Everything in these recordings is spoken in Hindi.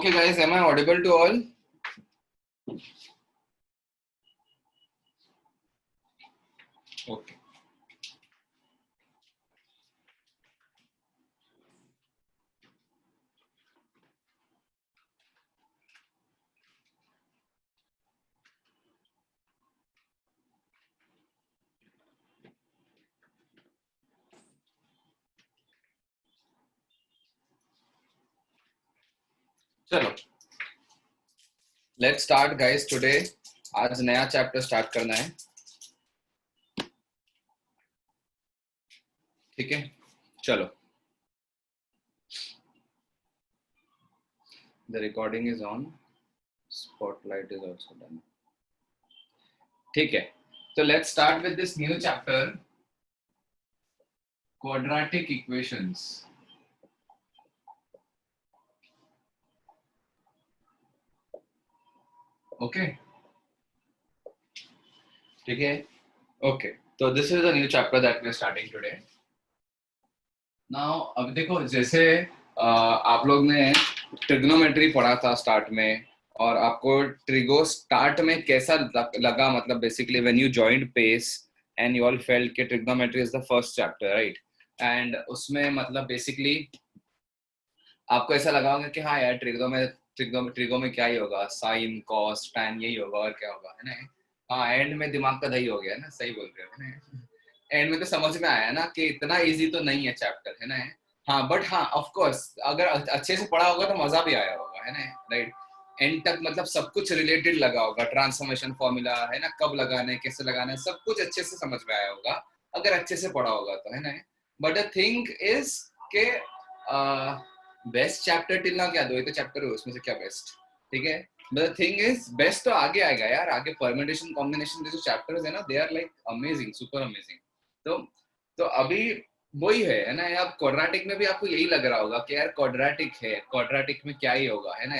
Okay, guys, am I audible to all? Okay. चलो, let's start, guys. Today, आज नया चैप्टर स्टार्ट करना है. ठीक है, चलो. The recording is on. Spotlight is also done. ठीक है, so let's start with this new chapter, quadratic equations. Okay. ठीक है. Okay. So this is a new chapter that we're starting today. Now, अब देखो, जैसे आप लोग ने ट्रिग्नोमेट्री पढ़ा था स्टार्ट में, और आपको ट्रिगो स्टार्ट में कैसा लगा, मतलब basically when you joined Pace and you all felt कि trigonometry is the first chapter, right? And उसमें मतलब बेसिकली आपको ऐसा लगा होगा कि हाँ यार, ट्रिगो में क्या ही होगा, साइन कॉस टैन यही होगा और क्या होगा, है ना? हाँ, एंड में दिमाग का दही हो गया ना, सही बोल रहे हो ना? एंड में तो समझ में आया ना कि इतना इजी तो नहीं है चैप्टर, है ना? हाँ, बट हाँ, ऑफ कोर्स अगर अच्छे से पढ़ा होगा तो मजा भी आया होगा, है ना? राइट. एंड तक मतलब सब कुछ रिलेटेड लगा होगा, ट्रांसफॉर्मेशन फॉर्मूला है ना, कब लगाना है, कैसे लगाना है, सब कुछ अच्छे से समझ में आया होगा अगर अच्छे से पढ़ा होगा तो, है ना? बट द थिंग इज के बेस्ट चैप्टर टिल ना क्या, दो ही तो चैप्टर है उसमें से, क्या बेस्ट? ठीक है, but the thing is best तो आगे आएगा यार, आगे परम्यूटेशन कॉम्बिनेशन जो चैप्टर्स है ना, they are like amazing, super amazing. तो अभी वही है ना? अब क्वाड्रेटिक में भी आपको यही लग रहा होगा कि यार क्वाड्रेटिक है, क्वाड्रेटिक में क्या ही होगा, है ना?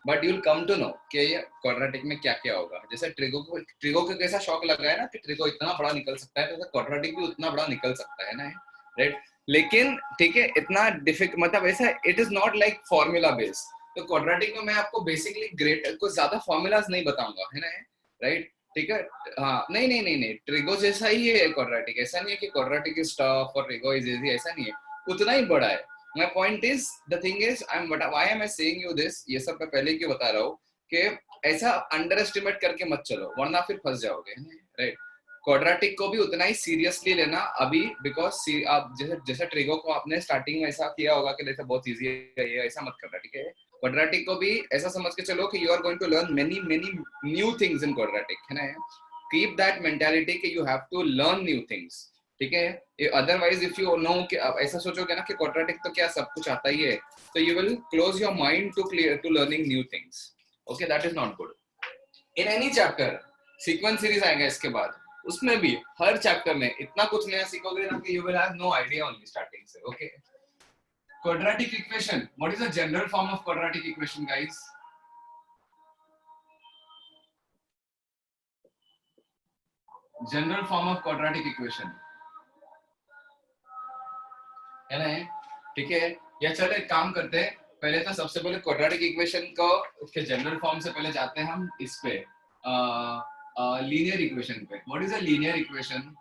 But you will come to know कि ये क्वाड्रेटिक में क्या क्या होगा. जैसे ट्रिगो को कैसा शॉक लगा है ना कि ट्रिगो इतना बड़ा निकल सकता है, तो क्वाड्रेटिक भी उतना बड़ा निकल सकता है ना, राइट? लेकिन ठीक है, इतना डिफिकल्ट मतलब ऐसा, it is not like formula based. तो क्वाड्रेटिक में मैं आपको बेसिकली ग्रेट कुछ ज्यादा फॉर्मूलाज नहीं बताऊंगा, है ना? राइट. ठीक है. हाँ, नहीं नहीं नहीं नहीं, ट्रिगो जैसा ही है क्वाड्रेटिक. ऐसा नहीं है कि क्वाड्रेटिक इज टफ और ट्रिगो इज इजी, ऐसा नहीं है, उतना ही बड़ा है. My point is, the thing is, why am I saying you this, ये सब मैं पहले क्यों बता रहा हूँ कि ऐसा अंडर एस्टिमेट करके मत चलो, वरना फिर फंस जाओगे, राइट? क्वाड्रेटिक को भी उतना ही सीरियसली लेना अभी, बिकॉज आप जैसे ट्रिगो को आपने स्टार्टिंग में ऐसा किया होगा कि जैसे बहुत इजी है ये, ऐसा मत करना, ठीक है? क्वाड्रेटिक को भी ऐसा समझ के चलो कि you are going to learn many many new things in quadratic, है ना? कीप दैट मेंटालिटी कि you have to learn new things, ठीक है? अदरवाइज इफ यू नो कि आप ऐसा सोचोगे ना कि क्वाड्रेटिक तो क्या सब कुछ आता ही है, तो you will close your mind to learning new things. Okay, that is not good. In any chapter sequence series आएगा इसके बाद, उसमें भी हर चैप्टर में इतना कुछ नया सीखोगे ना कि you will have no idea only starting से. Okay, quadratic equation, what is the general form of quadratic equation, guys? General form of quadratic equation, है ना? ठीक है, या चलो एक काम करते हैं, पहले तो सबसे पहले क्वाड्रेटिक इक्वेशन को उसके जनरल फॉर्म से पहले जाते हैं हम इस पे, लीनियर इक्वेशन पे. What is a linear equation?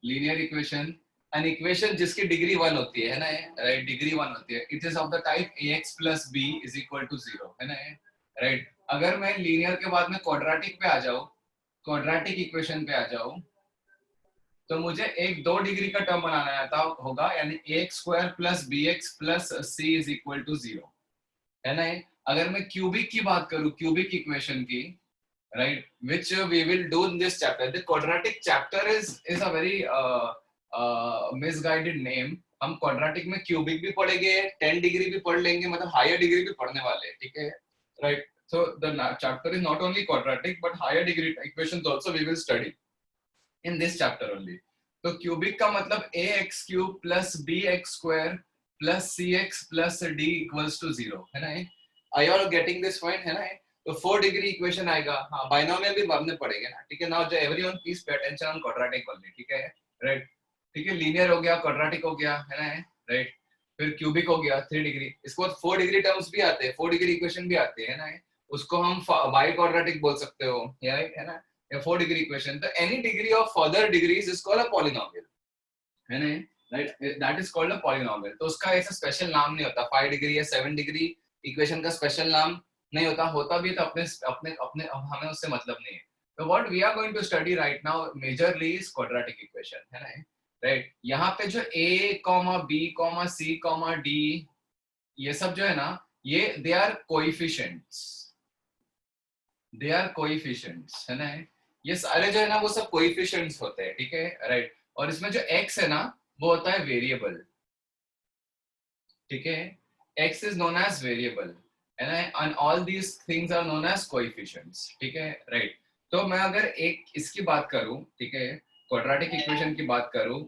Linear equation, an equation जिसकी डिग्री 1 होती है ना, राइट? डिग्री 1 होती है. It is of the type ax plus b is equal to 0, है ना, राइट? अगर मैं लीनियर के बाद में क्वाड्रेटिक पे आ जाऊं, क्वाड्रेटिक इक्वेशन पे आ जाऊं, तो मुझे एक 2 डिग्री का टर्म बनाना आता होगा, यानी ax square plus bx plus c is equal to 0, है ना? अगर मैं क्यूबिक की बात करूं, क्यूबिक इक्वेशन की, right, which we will do in this chapter. The quadratic chapter is a very misguided name. हम क्वाड्रेटिक में क्यूबिक भी पढ़ेंगे, 10 डिग्री भी पढ़ लेंगे, मतलब हायर डिग्री भी पढ़ने वाले हैं, ठीक है? Right. So the chapter is not only quadratic but higher degree equations also we will study in this chapter only. तो क्यूबिक का मतलब ax cube plus bx square plus cx plus d equals to 0, है ना? Are you all getting this point, है ना? तो 4 डिग्री इक्वेशन आएगा. हाँ, बाइनोमियल भी हमने पढ़ेंगे ना, ठीक है? नाउ जो everyone please pay attention on quadratic only, ठीक है? राइट. ठीक है, लीनियर हो गया, क्वाड्रेटिक हो गया, है ना? राइट. फिर क्यूबिक हो गया 3 डिग्री, इसके बाद 4 डिग्री टर्म्स भी आते हैं, 4 डिग्री इक्वेशन भी आते हैं ना, उसको हम बाई क्वाड्रेटिक बोल सकते हो, या है ना, या 4 डिग्री इक्वेशन। तो any degree of further degrees is called a polynomial, है ना, right, that is called a polynomial. तो उसका ऐसा स्पेशल नाम नहीं होता, 5 डिग्री या 7 डिग्री इक्वेशन का स्पेशल नाम नहीं होता, होता भी तो अपने अपने अपने हमें उससे मतलब नहीं है। तो what we are going to study right now majorly is quadratic equation, है ना, राइट। यहाँ पे जो a comma b comma c comma d ये सब जो है ना, ये they are coefficients, they are coefficients, है ना, ये सारे जो है ना वो सब कोएफिशिएंट्स होते हैं, ठीक है, राइट। और इसमें जो x है ना वो होता है वेरिएबल, ठीक है, x is known as variable, है ना, and all these things are known as coefficients, ठीक है, राइट। तो मैं अगर एक इसकी बात करूं, ठीक है, क्वाड्रेटिक इक्वेशन की बात करूं,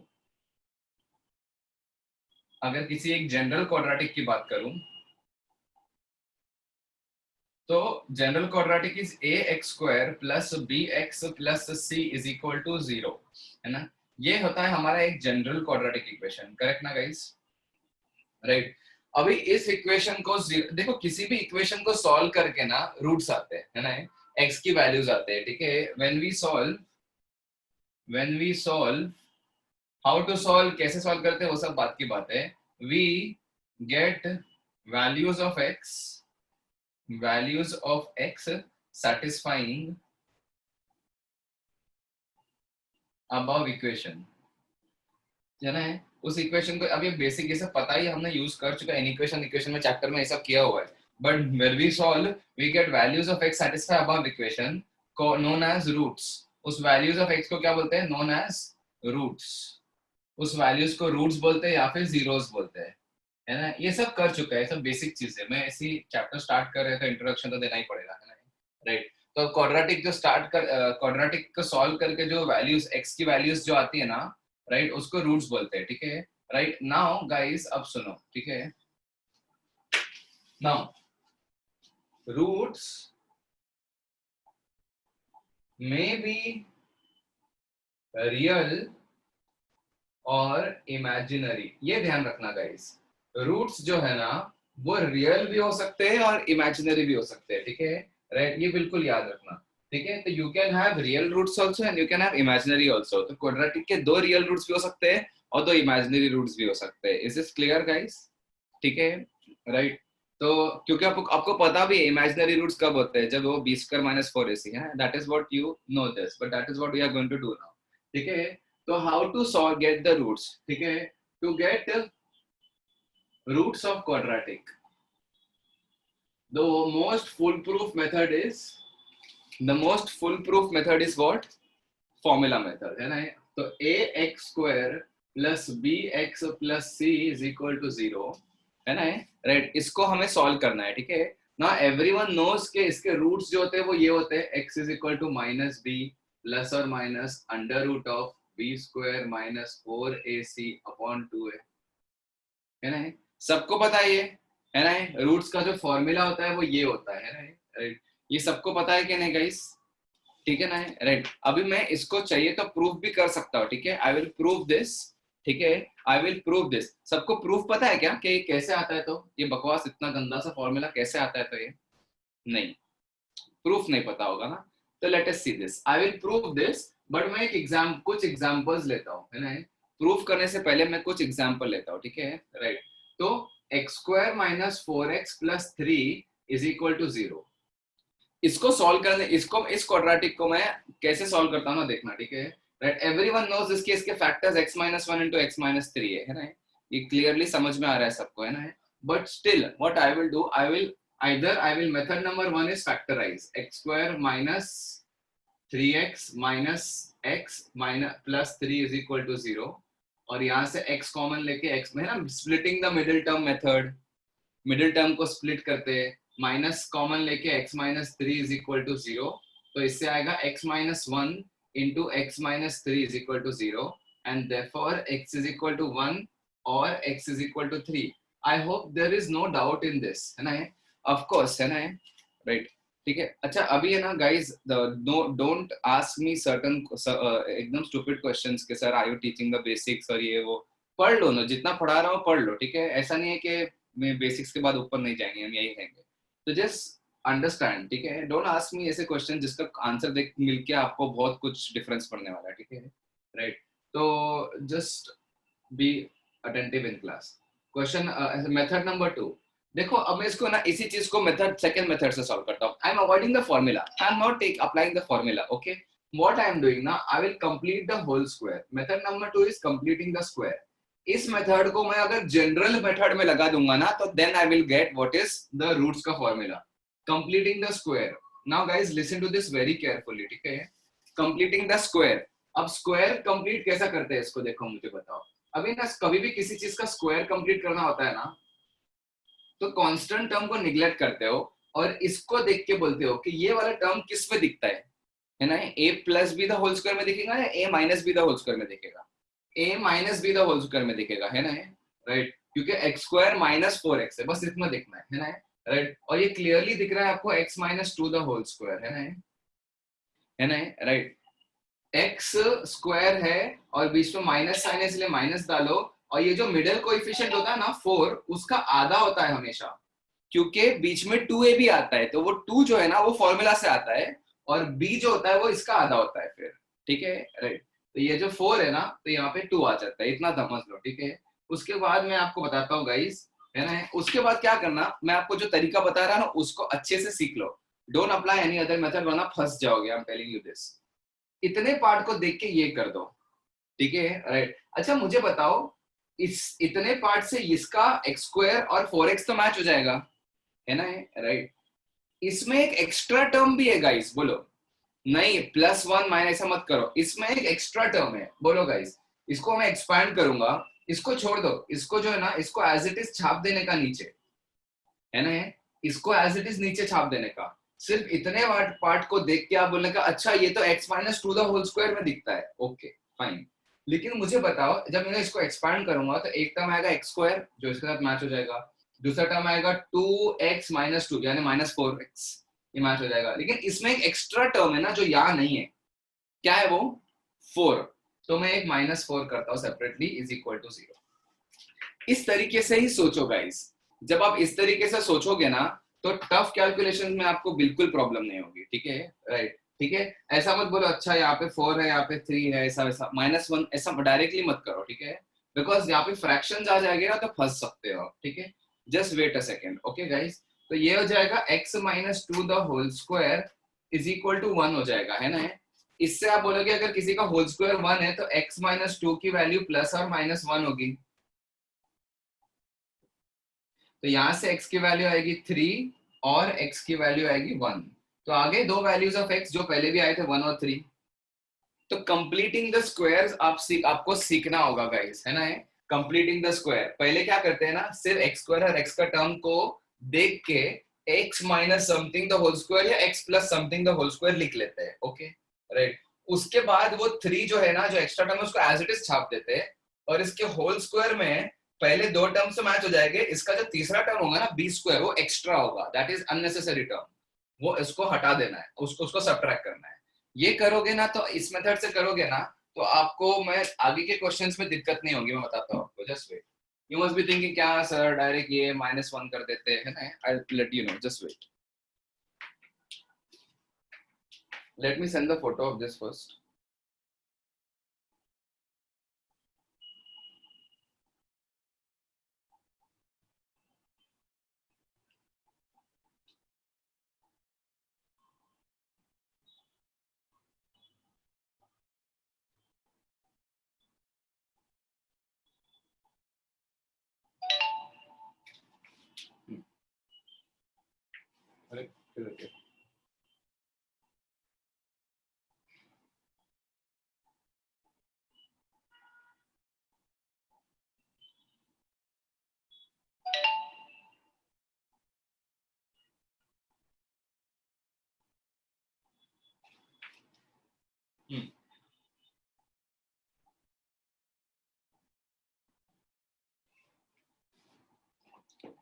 अगर किसी एक जनरल क्वाड्रेटिक की बात करूं, तो general quadratic is a x square plus b x plus c is equal to 0, है ना, ये होता है हमारा एक जनरल क्वाड्रेटिक इक्वेशन, करेक्ट ना गाइस, राइट। अभी इस इक्वेशन को देखो, किसी भी इक्वेशन को सॉल्व करके ना रूट्स आते हैं, है ना, एक्स की वैल्यूज आते हैं, ठीक है। When we solve how to solve, कैसे सॉल्व करते हैं वो सब बात की बात है। We get values of x, values of x satisfying above equation, है ना, उस इक्वेशन को, अब ये बेसिक ये सब पता ही, हमने यूज कर चुका है इक्वेशन में चैप्टर में ये सब किया हुआ है। But when we solve we get values of x satisfy above equation को known as roots, उस values of x को क्या बोलते हैं, known as roots, उस values को roots बोलते हैं या फिर zeros बोलते हैं, है ना, ये सब कर चुका है, सब बेसिक चीज है। मैं ऐसी चैप्टर स्टार्ट कर रहे तो इंट्रोडक्शन तो देना ही पड़ेगा, है ना, राइट। तो क्वाड्रेटिक जो स्टार्ट कर क्वाड्रेटिक को सॉल्व करके जो वैल्यूज एक्स की वैल्यूज जो आती है ना, राइट, उसको रूट्स बोलते हैं, ठीक है, राइट। नाउ गाइस अब सुनो, ठीक है, now roots may be real और इमेजिनरी, ये ध्यान रखना गाइस, रूट्स जो है ना वो रियल भी हो सकते हैं और इमेजिनरी भी हो सकते हैं, ठीक है, राइट, ये बिल्कुल याद रखना, ठीक है। तो you can have real roots also and you can have imaginary also, तो क्वाड्रेटिक के 2 रियल रूट्स भी हो सकते हैं और 2 इमेजिनरी रूट्स भी हो सकते हैं। इज दिस क्लियर गाइस, ठीक है, राइट। तो क्योंकि आपको पता भी है इमेजिनरी रूट्स कब होते हैं, जब वो b स्क्वायर माइनस 4ac है, that is what you know this, but that is what we are going to do now, ठीक है। तो how to solve get the roots, ठीक है, to get roots of quadratic, the most foolproof method is what, formula method, है ना। तो ax square plus bx plus c is equal to 0, है ना, राइट, इसको हमें सॉल्व करना है, ठीक है ना। एवरीवन नोज के इसके रूट्स जो होते हैं वो ये होते हैं, x is equal to minus b plus or minus under root of b square minus 4ac upon 2a, है ना, सबको पता है ना, रूट्स का जो फॉर्मूला होता है वो ये होता है ना, राइट, ये सबको पता है कि नहीं गाइस, ठीक है ना, राइट। अभी मैं इसको चाहिए तो प्रूफ भी कर सकता हूँ, ठीक है, आई विल प्रूव दिस, ठीक है, आई विल प्रूव दिस। सबको प्रूफ पता है क्या कि ये कैसे आता है, तो ये बकवास इतना गंदा सा फॉर्मूला कैसे आता है, तो ये नहीं, प्रूफ नहीं पता होगा ना। तो late us see this, I will prove this, but मैं कुछ एग्जांपल्स लेता हूँ, है ना, प्रूफ करने से पहले मैं कुछ एग्जांपल लेता हूँ, ठीक है, राइट। तो x square minus 4x plus 3 is equal to 0, इसको सॉल्व करने, इसको इस क्वाड्रेटिक को मैं कैसे सॉल्व करता हूँ ना, देखना, ठीक है, राइट। एवरीवन नोज इसके factors x minus 1 into x minus 3 है ना, ये क्लियरली समझ में आ रहा है सबको, है ना, but still what I will do, I will method number 1 is factorize x square minus 3x minus x minus plus 3 is equal to 0, और यहाँ से x कॉमन लेके x में, है ना, splitting the middle term method, middle term को स्प्लिट करते हैं, माइनस कॉमन लेके x minus 3 is equal to 0, तो इससे आएगा x minus 1 into x minus 3 is equal to 0 and therefore x is equal to 1 or x is equal to 3. I hope there is no doubt in this, है ना, ऑफ कोर्स, है ना, राइट, ठीक है। अच्छा अभी है ना guys, don't ask me certain एकदम स्टूपिड क्वेश्चंस के sir are you teaching the basics और ये वो, पढ़ लो ना, जितना पढ़ा रहा हूँ पढ़ लो, ठीक है। ऐसा नहीं है कि मैं बेसिक्स के बाद ऊपर नहीं जाएंगे, हम यही रहेंगे। तो जस्ट अंडरस्टैंड, ठीक है। डोंट आस्क मी ऐसे क्वेश्चन जिसका आंसर देख मिलके आपको बहुत कुछ डिफरेंस पड़ने वाला है, ठीक है, राइट। तो just be attentive in class. Question method number 2। देखो अब मैं इसको ना इसी चीज को मेथड सेकंड मेथड से सॉल्व करता हूँ। I am avoiding the formula, I am not take applying the formula, okay. What I am doing ना, I will complete the whole square. Method number 2 is completing the square. इस मेथड को मैं अगर जनरल मेथड में लगा दूंगा ना, तो then I will get what is the roots का formula. Completing the square. Now guys listen to this very carefully, ठीक है। Completing the square. अब स्क्वायर कंप्लीट कैसा करते हैं इसको देखो, मुझे बताओ। अभी ना कभी भी किसी चीज का स्क्वायर कंप्लीट करना होता है ना, तो कांस्टेंट टर्म को निग्लेक्ट करते हो और इसको देख के बोलते हो कि ये वाला टर्म किस में दिखता है ना। A plus b the whole square में दिखेगा या a minus b the whole square में दिखेगा? A minus b the whole square में दिखेगा, है ना, राइट। क्योंकि एक्स स्क्वायर माइनस 4x है, बस इतना दिखना है ना, राइट। और ये क्लियरली दिख रहा है आपको x minus 2 the whole square, है ना, राइट। एक्स स्क्वायर है और बीच में माइनस साइन है, इसलिए माइनस डालो। और ये जो मिडिल कोएफिशिएंट होता है ना 4, उसका आधा होता है हमेशा, क्योंकि बीच में 2a भी आता है, तो वो 2 जो है ना वो फॉर्मूला से आता है, और b जो होता है वो इसका आधा होता है फिर, ठीक है, राइट। तो ये जो 4 है ना, तो यहाँ पे 2 आ जाता है, इतना समझ लो, ठीक है। उसके बाद मैं आपको बताता हूँ गाइस, है ना। उसके बाद क्या करना, मैं आपको जो तरीका बता रहा ना उसको अच्छे से सीख लो। Don't apply any other method, वरना फंस जाओगे, I am telling you this. इतने पार्ट को देख के ये कर दो, ठीक है, राइट। अच्छा मुझे बताओ, इस इतने पार्ट से इसका एक्स स्क्वायर और 4x तो मैच हो जाएगा, है ना, राइट। इसमें एक एक्स्ट्रा टर्म भी है गाइस, बोलो। नहीं, +1 माइनस ऐसा मत करो, इसमें एक एक्स्ट्रा टर्म है, बोलो गाइस। इसको मैं एक्सपैंड करूंगा, इसको छोड़ दो, इसको जो है ना इसको एज इट इज छाप देने का नीचे, है ना, इसको एज इट इज नीचे छाप देने का। सिर्फ इतने पार्ट को देख के आप बोलने का अच्छा ये तो x minus 2 the whole square में दिखता है, ओके फाइन। लेकिन मुझे बताओ, जब मैं इसको एक्सपैंड करूंगा तो एक टर्म आएगा x स्क्वायर जो इसके साथ मैच हो जाएगा, दूसरा टर्म आएगा 2x माइनस 2 यानी -4x, ये मैच हो जाएगा। लेकिन इसमें एक एक्स्ट्रा टर्म है ना जो यहाँ नहीं है, क्या है वो? 4। तो मैं एक -4 करता हूँ सेपरेटली, इज इक्वल टू 0। इस तरीके से ही सोचो गाइस। जब आप इस तरीके से सोचोगे ना, तो टफ कैलकुलेशन में आपको बिल्कुल प्रॉब्लम नहीं होगी, ठीक है, राइट, ठीक है। ऐसा मत बोलो अच्छा यहाँ पे 4 है, यहाँ पे 3 है, ऐसा वैसा -1 ऐसा डायरेक्टली मत करो, ठीक है। बिकॉज यहाँ पे फ्रैक्शंस आ जाएंगे ना तो फंस सकते हो, ठीक है। Just wait a second, okay guys. तो ये हो जाएगा x minus 2 the whole square is equal to 1 हो जाएगा, है ना। इससे आप बोलोगे अगर किसी का होल स्क्वायर 1 है तो x माइनस 2 की वैल्यू प्लस और -1 होगी। तो यहां से x की वैल्यू आएगी 3 और x की वैल्यू आएगी 1। तो आगे दो वैल्यूज ऑफ x जो पहले भी आए थे 1 और 3। तो कंप्लीटिंग द स्क्वायर्स आपको सीखना होगा गाइस, है ना। कंप्लीटिंग द स्क्वायर पहले क्या करते हैं ना, सिर्फ x स्क्वायर और x का टर्म को देख के x minus something the whole square या x plus something the whole square लिख लेते हैं, ओके, राइट। उसके बाद वो 3 जो है ना, जो एक्स्ट्रा टर्म है उसको एज इट इज छाप देते हैं, और इसके होल स्क्वायर में पहले दो टर्म से मैच हो जाएंगे। इसका जो तीसरा टर्म होगा ना b स्क्वायर, वो एक्स्ट्रा होगा, दैट इज अननेसेसरी टर्म, वो इसको हटा देना है, उसको सब्ट्रैक्ट करना है। ये करोगे ना, तो इस मेथड से करोगे ना, तो आपको मैं आगे के क्वेश्चंस में दिक्कत नहीं होगी, मैं बताता हूँ आपको। Just wait, you must be thinking क्या सर डायरेक्ट ये -1 कर देते हैं ना। I will let you know, just wait, let me send the photo of this first. अरे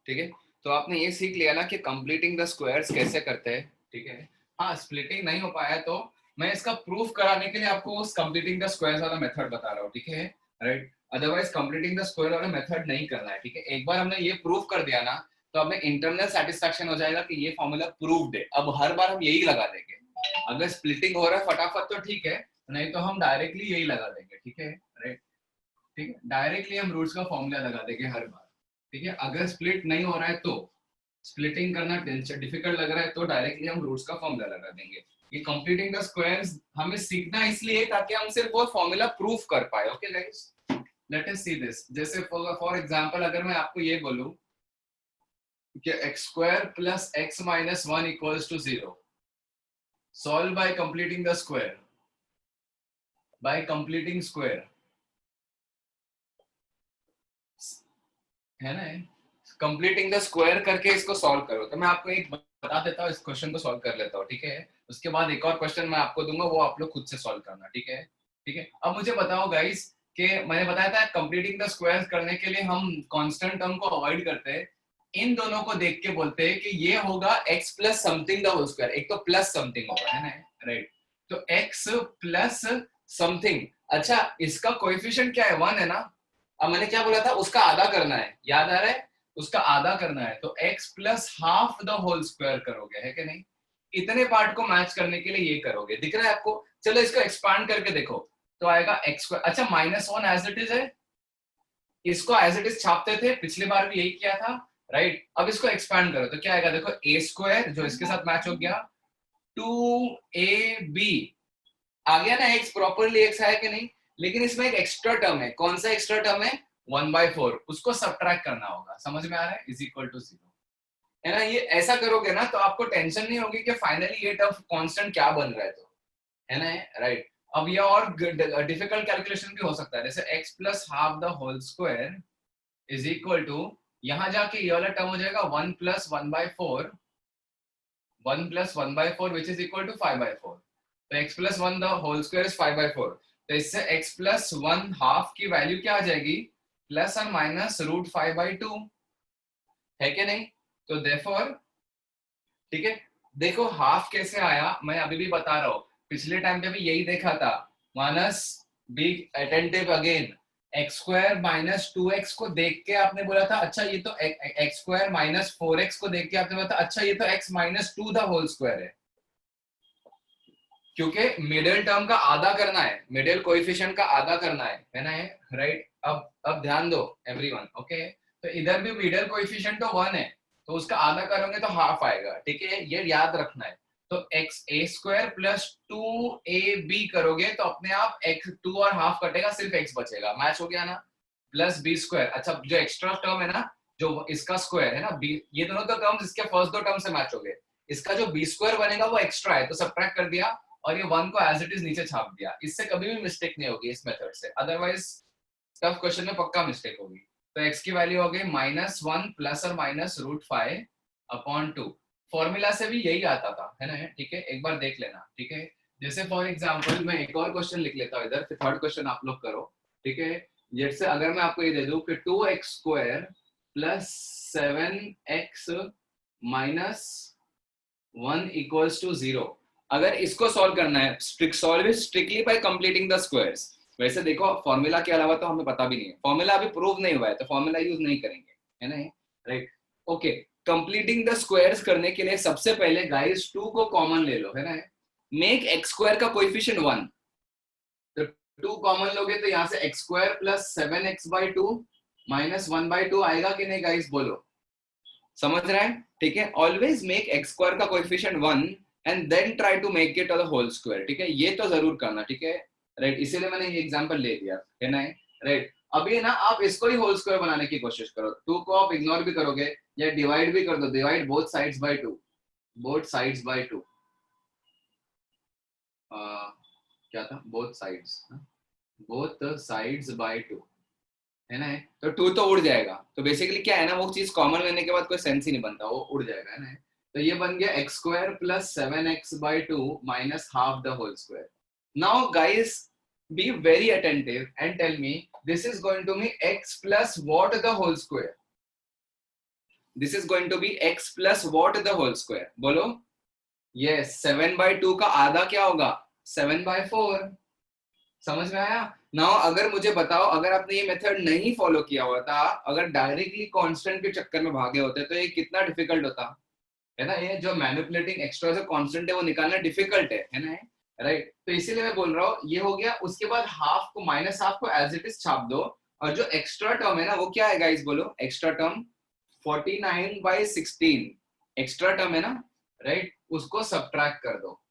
ठीक है। तो आपने ये सीख लिया ना कि कंप्लीटिंग द स्क्वायर्स कैसे करते हैं, ठीक है। हाँ, स्प्लिटिंग नहीं हो पाया तो मैं इसका प्रूफ कराने के लिए आपको उस कंप्लीटिंग द स्क्वायर्स वाला मेथड बता रहा हूँ, ठीक है। Right. Otherwise completing the square वाला मेथड नहीं करना है, ठीक है। एक बार हमने ये प्रूव कर दिया ना तो हमें इंटरनल सेटिस्फेक्शन हो जाएगा कि ये फॉर्मूला प्रूव्ड है। अब हर बार हम यही लगा देंगे। अगर स्प्लिटिंग हो रहा है फटाफट तो ठीक है, नहीं तो हम डायरेक्टली यही लगा देंगे, ठीक है। राइट, ठीक है, डायरेक्टली हम रूट्स का फॉर्मूला लगा देंगे हर बार, ठीक है। अगर स्प्लिट नहीं हो रहा है तो स्प्लिटिंग करना डिफिकल्ट लग रहा है तो डायरेक्टली हम रूट्स का फॉर्मूला लगा देंगे। ये कंप्लीटिंग द स्क्वायर्स हमें सीखना इसलिए ताकि हम सिर्फ वो फॉर्मूला प्रूफ कर पाए। Okay guys, let us see this. जैसे फॉर एग्जांपल अगर मैं आपको ये बोलूं कि x square plus x minus 1 equals to 0, solve by completing the square, by completing square, है ना। कंप्लीटिंग द स्क्वायर करके इसको सॉल्व करो। तो मैं आपको एक बता देता हूँ, इस क्वेश्चन को सॉल्व कर लेता हूँ, ठीक है। उसके बाद एक और क्वेश्चन मैं आपको दूंगा, वो आप लोग खुद से सॉल्व करना, ठीक है। ठीक है, अब मुझे बताओ गाइस कि मैंने बताया था कंप्लीटिंग द स्क्वायर करने के लिए हम कांस्टेंट टर्म को अवॉइड करते हैं। इन दोनों को देख के बोलते हैं कि ये होगा x plus something the whole square. एक तो प्लस समथिंग होगा, है ना, राइट। तो x प्लस समथिंग, अच्छा इसका कोएफिशिएंट क्या है, 1 है ना। अब मैंने क्या बोला था, उसका आधा करना है, याद आ रहा है, उसका आधा करना है। तो x plus half the whole square करोगे, है कि नहीं। इतने पार्ट को मैच करने के लिए ये करोगे, दिख रहा है आपको। चलो इसको एक्सपांड करके देखो तो आएगा x स्क्वायर। अच्छा -1 एज इट इज है, इसको एज इट इज छापते थे, पिछली बार भी यही किया था, राइट। अब इसको एक्सपांड करो तो क्या आएगा, देखो a स्क्वायर जो इसके साथ मैच हो गया, 2ab आ गया ना। x प्रॉपरली x है कि नहीं। लेकिन इसमें एक एक्स्ट्रा टर्म है, कौन सा एक्स्ट्रा टर्म है, 1/4, उसको सब्ट्रैक्ट करना होगा। समझ में आ रहा है, इज इक्वल टू 0, है ना। ये ऐसा करोगे ना तो आपको टेंशन नहीं होगी कि फाइनली ये टर्म कांस्टेंट क्या बन रहा है, तो है ना, राइट। अब ये और डिफिकल्ट कैलकुलेशन भी हो सकता है, जैसे x plus half the whole square is equal to, यहां जाके ये वाला टर्म हो जाएगा 1 plus 1/4, 1 plus 1/4 which is equal to 5/4। तो x plus 1 the whole square is 5/4। तो इससे x प्लस 1 हाफ की वैल्यू क्या आ जाएगी, प्लस और माइनस रूट 5/2, है कि नहीं। तो देयरफॉर, ठीक है, देखो हाफ कैसे आया, मैं अभी भी बता रहा हूं, पिछले टाइम पे भी यही देखा था। Minus, be attentive again, x square minus 2x को देख के आपने बोला था अच्छा ये तो एक्स स्क्वायर माइनस 4x को देख के आपने बोला था अच्छा ये तो x minus 2 the whole square है, क्योंकि मिडिल टर्म का आधा करना है, मिडिल कोएफिशिएंट का आधा करना है ना, राइट। अब ध्यान दो एवरीवन, ओके। तो इधर भी मिडिल कोएफिशिएंट तो 1 है, तो उसका आधा करोगे तो हाफ आएगा, ठीक है, ये याद रखना है। तो x a square plus 2ab करोगे तो अपने आप x 2 और हाफ कटेगा, सिर्फ x बचेगा, मैच हो गया ना। प्लस b स्क्वायर, अच्छा जो एक्स्ट्रा टर्म है ना, जो इसका स्क्वायर है ना b, ये दोनों तो टर्म्स इसके फर्स्ट दो टर्म से मैच हो गए। इसका जो b स्क्वायर बनेगा वो एक्स्ट्रा है तो सब्ट्रैक्ट कर दिया, और ये 1 को एज इट इज नीचे छाप दिया। इससे कभी भी मिस्टेक नहीं होगी इस मेथड से, अदरवाइज टफ क्वेश्चन में पक्का मिस्टेक होगी। तो x की वैल्यू हो गई -1 प्लस और माइनस √5/2। फॉर्मूला से भी यही आता था, है ना, ठीक है, एक बार देख लेना, ठीक है। जैसे फॉर एग्जांपल मैं एक और क्वेश्चन लिख लेता हूँ इधर, फिर थर्ड क्वेश्चन आप लोग करो, ठीक है। जैसे अगर मैं आपको ये दे दूं कि 2x square plus 7x minus 1 equals to 0, अगर इसको सॉल्व करना है, solve it strictly by completing the squares. वैसे देखो फॉर्मूला के अलावा तो हमें पता भी नहीं है, फॉर्मूला अभी प्रूव नहीं हुआ है तो फॉर्मूला यूज नहीं करेंगे, है ना, right. Okay, completing the squares करने के लिए सबसे पहले गाइस 2 को कॉमन ले लो, है ना। मेक x स्क्वायर का कोएफिशिएंट 1, तो 2 कॉमन लोगे तो यहाँ से x square plus 7x/2 minus 1/2 आएगा कि नहीं गाइस, बोलो, समझ रहा है, ठीक है। ऑलवेज मेक x स्क्वायर का coefficient 1 and then try to make it the whole square, ठीक है, ये तो जरूर करना, ठीक है, राइट। इसीलिए मैंने ये एग्जांपल ले दिया, है ना, राइट। अभी ना आप इसको ही होल स्क्वायर बनाने की कोशिश करो, 2 को आप इग्नोर भी करोगे या डिवाइड भी कर दो, divide both sides bye 2, both sides bye 2, क्या था, बोथ साइड्स बाय 2, है ना, तो 2 तो उड़ जाएगा। तो बेसिकली क्या है ना, वो चीज कॉमन लेने के बाद कोई सेंस ही नहीं बनता, वो उड़ जाएगा, है ना। तो ये बन गया x square plus 7x/2 minus half the whole square. Now guys be very attentive and tell me this is going to be x plus what the whole square, this is going to be x plus what the whole square, बोलो। यस, 7/2 का आधा क्या होगा, 7/4, समझ में आया? नाउ अगर मुझे बताओ, अगर आपने ये मेथड नहीं फॉलो किया होता, अगर डायरेक्टली कांस्टेंट के चक्कर में भागे होते तो ये कितना डिफिकल्ट होता, है ना? ये जो मैनिपुलेटिंग एक्स्ट्रा जो कांस्टेंट है वो निकालना डिफिकल्ट है ना? राइट, तो इसीलिए मैं बोल रहा हूँ ये हो गया। उसके बाद हाफ को, माइनस हाफ को एज इट इज छाप दो, और जो एक्स्ट्रा टर्म है ना वो क्या है गाइस, बोलो एक्स्ट्रा टर्म 49/16 एक्स्ट्रा टर्म है ना, राइट, उसको सब्ट्रैक्ट कर दो,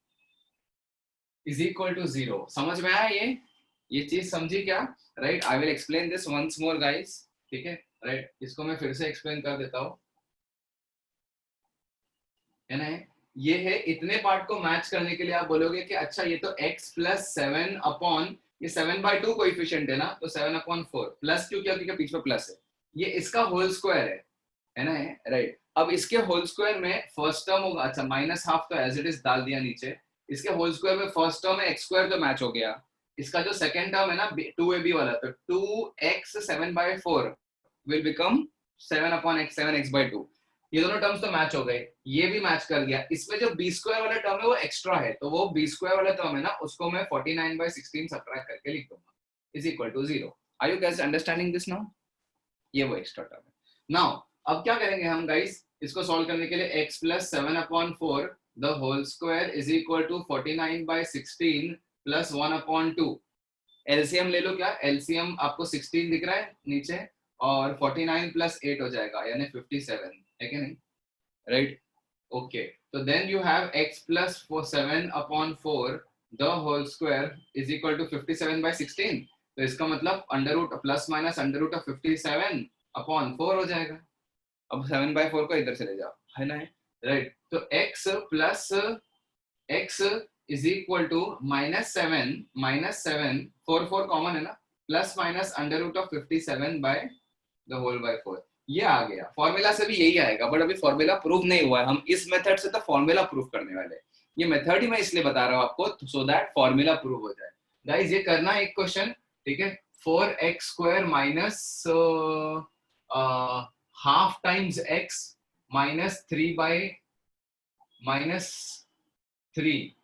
इज इक्वल टू 0। समझ में आया ये चीज समझी क्या? Right, I will explain this once more guys, ठीक है? राइट, इसको मैं फिर से एक्सप्लेन कर देता हूँ, है ना? ये है, इतने पार्ट को मैच करने के लिए आप बोलोगे कि अच्छा ये तो x प्लस 7 अपॉन, ये 7/2 कोएफिशिएंट है ना, तो 7/4 प्लस क्यों किया, क्योंकि बीच में प्लस है, ये इसका होल स्क्वायर है ना? राइट, अब इसके होल स्क्वायर में फर्स्ट टर्म होगा, अच्छा माइनस हाफ तो एज इट इज डाल दिया नीचे, इसके होल स्क्वायर में फर्स्ट टर्म है एक्स स्क्वायर, तो मैच हो गया। इसका जो सेकंड टर्म है ना 2ab वाला, तो 2x 7/4 will become 7/x 7x/2, ये दोनों टर्म्स तो मैच हो गए, ये भी मैच कर गया। इसमें जो बी स्क्वायर वाला टर्म है वो एक्स्ट्रा है, तो वो बी स्क्वायर वाला टर्म है ना, उसको मैं 49/16 सब्ट्रैक्ट करके लिख दूंगा, is equal to 0। Are you guys understanding this now? ये वो एक्स्ट्रा टर्म है। नाउ अब क्या करेंगे हम गाइस, इसको सॉल्व करने के लिए x plus 7/4 the whole square is equal to 49/16 plus 1/2। LCM ले लो, क्या एलसीएम आपको 16 दिख रहा है नीचे, और 49 प्लस 8 हो जाएगा यानी 57, है कि नहीं? राइट, ओके, तो then you have x plus 7/4 the whole square is equal to 57/16, तो इसका मतलब under root plus minus under root of 57/4 हो जाएगा। अब 7/4 को इधर चले जाओ, है ना? राइट, तो x plus x is equal to -7 4 common है ना, plus minus under root of 57/4, ये आ गया। फॉर्मूला से भी यही आएगा, बट अभी फॉर्मूला प्रूव नहीं हुआ है, हम इस मेथड से तो फॉर्मूला प्रूव करने वाले हैं। ये मेथड ही मैं इसलिए बता रहा हूँ आपको, सो दैट फॉर्मूला प्रूव हो जाए। गाइस ये करना है एक क्वेश्चन, ठीक है? 4x² minus half times x minus 3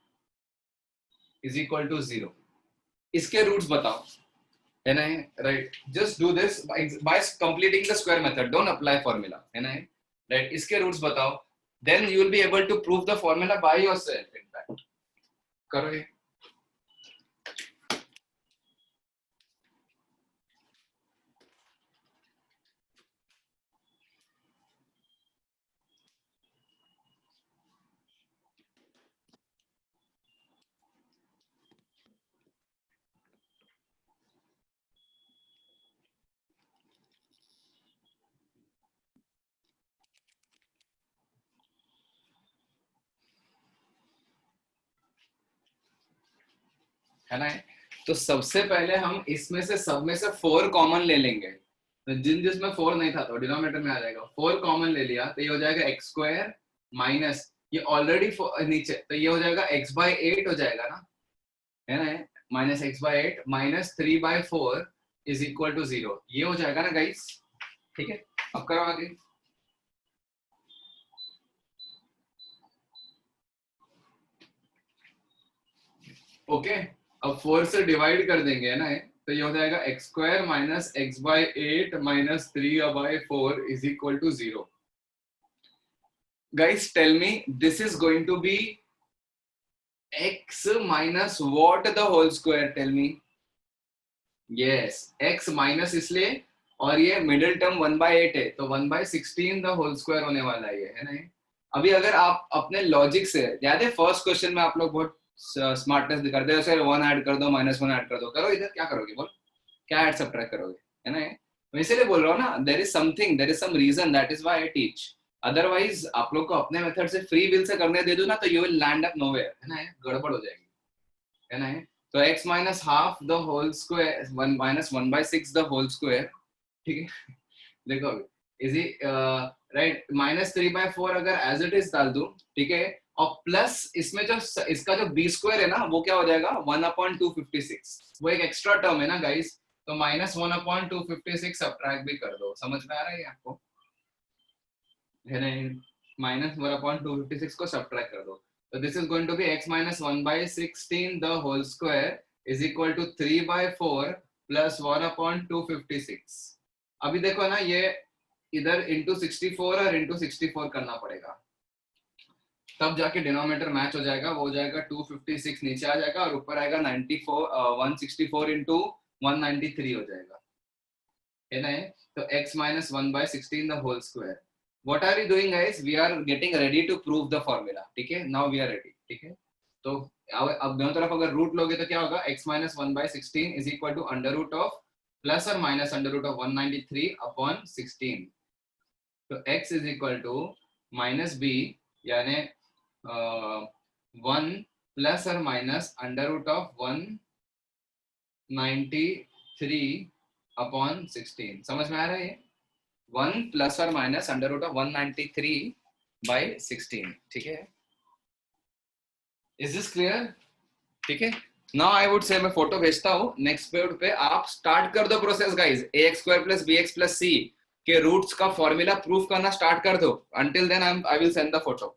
is equal to 0, इसके रूट्स बताओ, है ना? Right, just do this by completing the square method, don't apply formula, है ना? राइट, इसके रूट्स बताओ, then you will be able to prove the formula by yourself. In fact करो ये। है ना? तो सबसे पहले हम इसमें से सब में से 4 कॉमन ले लेंगे, तो जिसमें 4 नहीं था तो डिनोमिनेटर में आ जाएगा, 4 कॉमन ले लिया तो ये हो जाएगा x² माइनस, ये ऑलरेडी नीचे, तो ये हो जाएगा x/8 हो जाएगा ना, है ना? Minus x/8 minus 3/4 is equal to 0, ये हो जाएगा ना गाइस, ठीक है? अब करो आगे। ओके, अब 4 से डिवाइड कर देंगे, है ना? तो ये हो जाएगा x² minus x/8 minus 3/4 is equal to 0। Guys tell me, this is going to be x minus what the whole square, tell me. Yes, x minus इसलिए, और ये मिडिल टर्म 1/8 है, तो 1/16 द होल स्क्वायर होने वाला है ना? अभी अगर आप अपने लॉजिक से, याद है फर्स्ट क्वेश्चन में आप लोग बहुत स्मार्टनेस दिखाते हो, सर 1 ऐड कर दो, -1 ऐड कर दो, करो इधर, क्या करोगे बोल, क्या ऐड सब्ट्रैक्ट करोगे, है ना? मैं इसीलिए बोल रहा हूँ ना, there is something, there is some reason, that is why I teach. Otherwise आप लोग को अपने मेथड से फ्री विल से करने दे दो ना, तो you will land up nowhere, है ना? गड़बड़ हो जाएगी, है ना? तो x minus half the whole square 1 minus 1/6 the whole square, ठीक है? देखो इज राइट, -3/4 अगर एज इट इज डाल दूं, ठीक है, और प्लस इसमें जो इसका जो बी स्क्वायर है ना वो क्या हो जाएगा 1/256, वो एक एक्स्ट्रा टर्म है ना गाइस, तो -1/256 सब्ट्रैक्ट भी कर दो। समझ में आ रहा है आपको, है ना? -1/256 को सब्ट्रैक्ट कर दो, तो this is going to be x minus 1/16 the whole square is equal to 3/4 plus 1/256। अभी देखो ना, ये इधर इंटू 64 और इंटू 64 करना पड़ेगा, तब जाके डिनोमिनेटर मैच हो जाएगा। वो हो जाएगा 256 नीचे आ जाएगा और ऊपर आएगा 94 164 इंटू 193 हो जाएगा, है ना। तो x minus 1/16 the whole square. What are we doing guys? We are getting ready to prove the formula. ठीक है, now we are ready. ठीक है, तो अब दोनों तरफ अगर रूट लोगे तो क्या होगा, x minus 1/16 is equal to under root of plus or minus under root of 193 upon 16. तो x is equal to minus b यानी 1 plus or minus under root of 193 upon 16। समझ में आ रहा है ये? 1 प्लस और माइनस अंडर रूट ऑफ 193/16। ठीक है, इज दिस क्लियर? ठीक है, नाउ आई वुड से मैं फोटो भेजता हूँ नेक्स्ट पेज पे, आप स्टार्ट कर दो process guys. ax² + bx + c के रूट्स का फॉर्मूला प्रूफ करना स्टार्ट कर दो। Until then I will send the photo.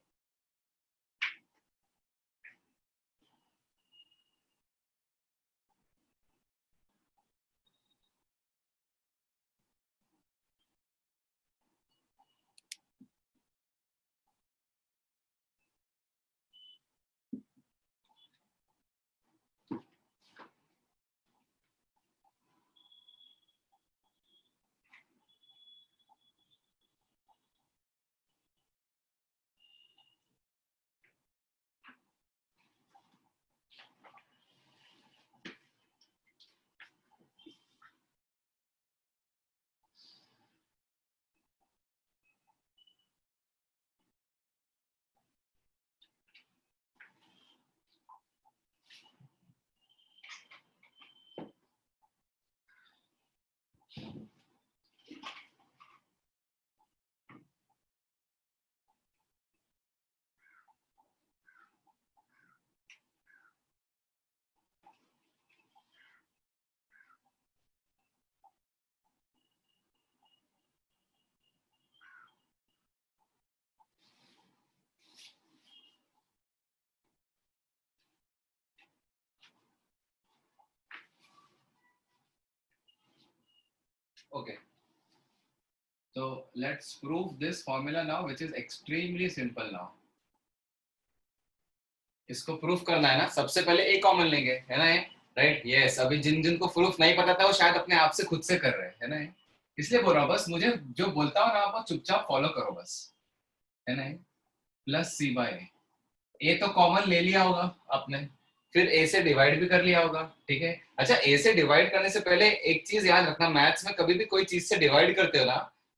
Okay, so let's prove this formula now, which is extremely simple now. इसको प्रूफ करना है ना, सबसे पहले ए कॉमन लेंगे, है ना, राइट? यस, अभी जिनको प्रूफ नहीं पता था वो शायद अपने आप से खुद से कर रहे हैं, है ना। इसलिए बोल रहा हूँ, बस मुझे जो बोलता हूँ ना आप चुपचाप फॉलो करो बस, है ना। प्लस c/a, ए तो कॉमन ले लिया होगा आपने, फिर ए से डिवाइड भी कर लिया होगा। ठीक है, अच्छा, ए से डिवाइड करने से पहले एक चीज याद रखना, मैथ्स में कभी भी कोई चीज से डिवाइड करते हो ना,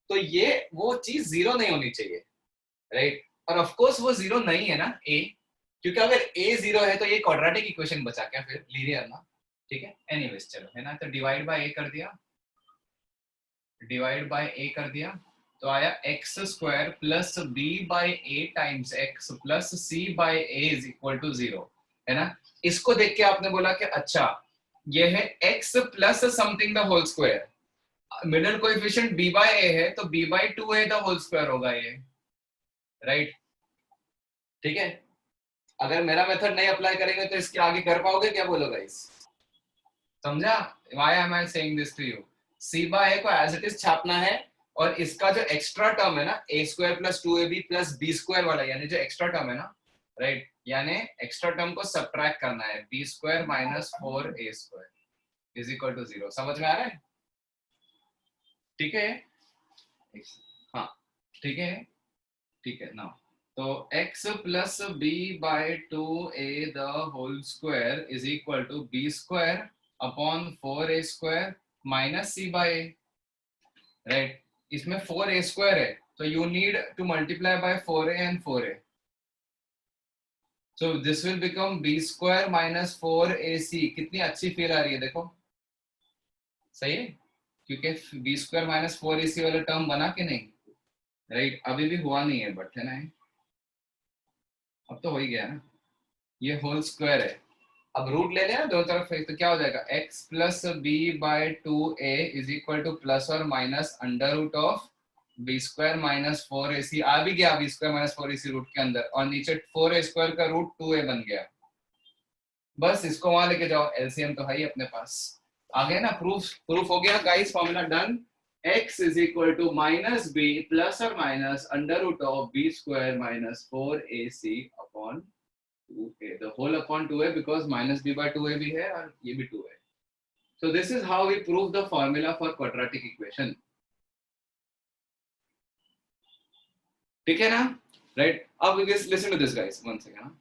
तो ये वो चीज जीरो नहीं होनी चाहिए, राइट? और ऑफ कोर्स वो जीरो नहीं है ना ए, क्योंकि अगर ए जीरो है तो ये क्वाड्रेटिक इक्वेशन बचा क्या, फिर लीनियर ना। ठीक है, एनीवेज चलो, है ना। तो डिवाइड बाय ए कर दिया, डिवाइड बाय ए कर दिया, तो आया x² plus b by a times x plus c by a is equal to 0, है ना। इसको देख के आपने बोला कि अच्छा ये है x plus something the whole square, middle coefficient b by a है तो b by 2a the whole square होगा ये, राइट? ठीक है, अगर मेरा मेथड नहीं अप्लाई करेंगे तो इसके आगे कर पाओगे क्या, बोलो गाइस? समझा? Why am I saying this to you? c/a को एज इट इज छापना है, और इसका जो एक्स्ट्रा टर्म है ना, a² + 2ab + b² वाला, यानी जो एक्स्ट्रा टर्म है ना, राइट, यानी एक्स्ट्रा टर्म को सब्ट्रैक्ट करना है, b² - 4a² is equal to 0। समझ में आ रहा है? ठीक है, हाँ, ठीक है, ठीक है ना। तो x plus b by 2a the whole square is equal to b² upon 4a² minus c by a, right? इसमें 4a² है तो you need to multiply by 4a and 4a, so this will become b² minus 4ac। कितनी अच्छी फील आ रही है देखो, सही है, क्योंकि b² माइनस 4ac वाला टर्म बना के नहीं, राइट? अभी भी हुआ नहीं है, बट है ना, अब तो हो ही गया ना, ये होल स्क्वायर है। अब रूट ले लेना दोनों तरफ, तो क्या हो जाएगा, x plus b by 2a is equal to plus और minus under root of b² minus 4ac। आ भी गया b² माइनस 4ac रूट के अंदर, और नीचे 4a² का रूट 2a बन गया, बस इसको वहां लेके जाओ, एलसीएम तो है ही अपने पास। आ गया ना, प्रूफ प्रूफ हो गया guys, formula done. x is equal to minus b plus or minus under root of b square minus 4ac upon 2a, the whole upon 2a because minus b by 2a भी है और ये भी 2 है। So this is how we prove the formula for quadratic equation. ठीक है ना, राइट? अब listen to this guys, one second।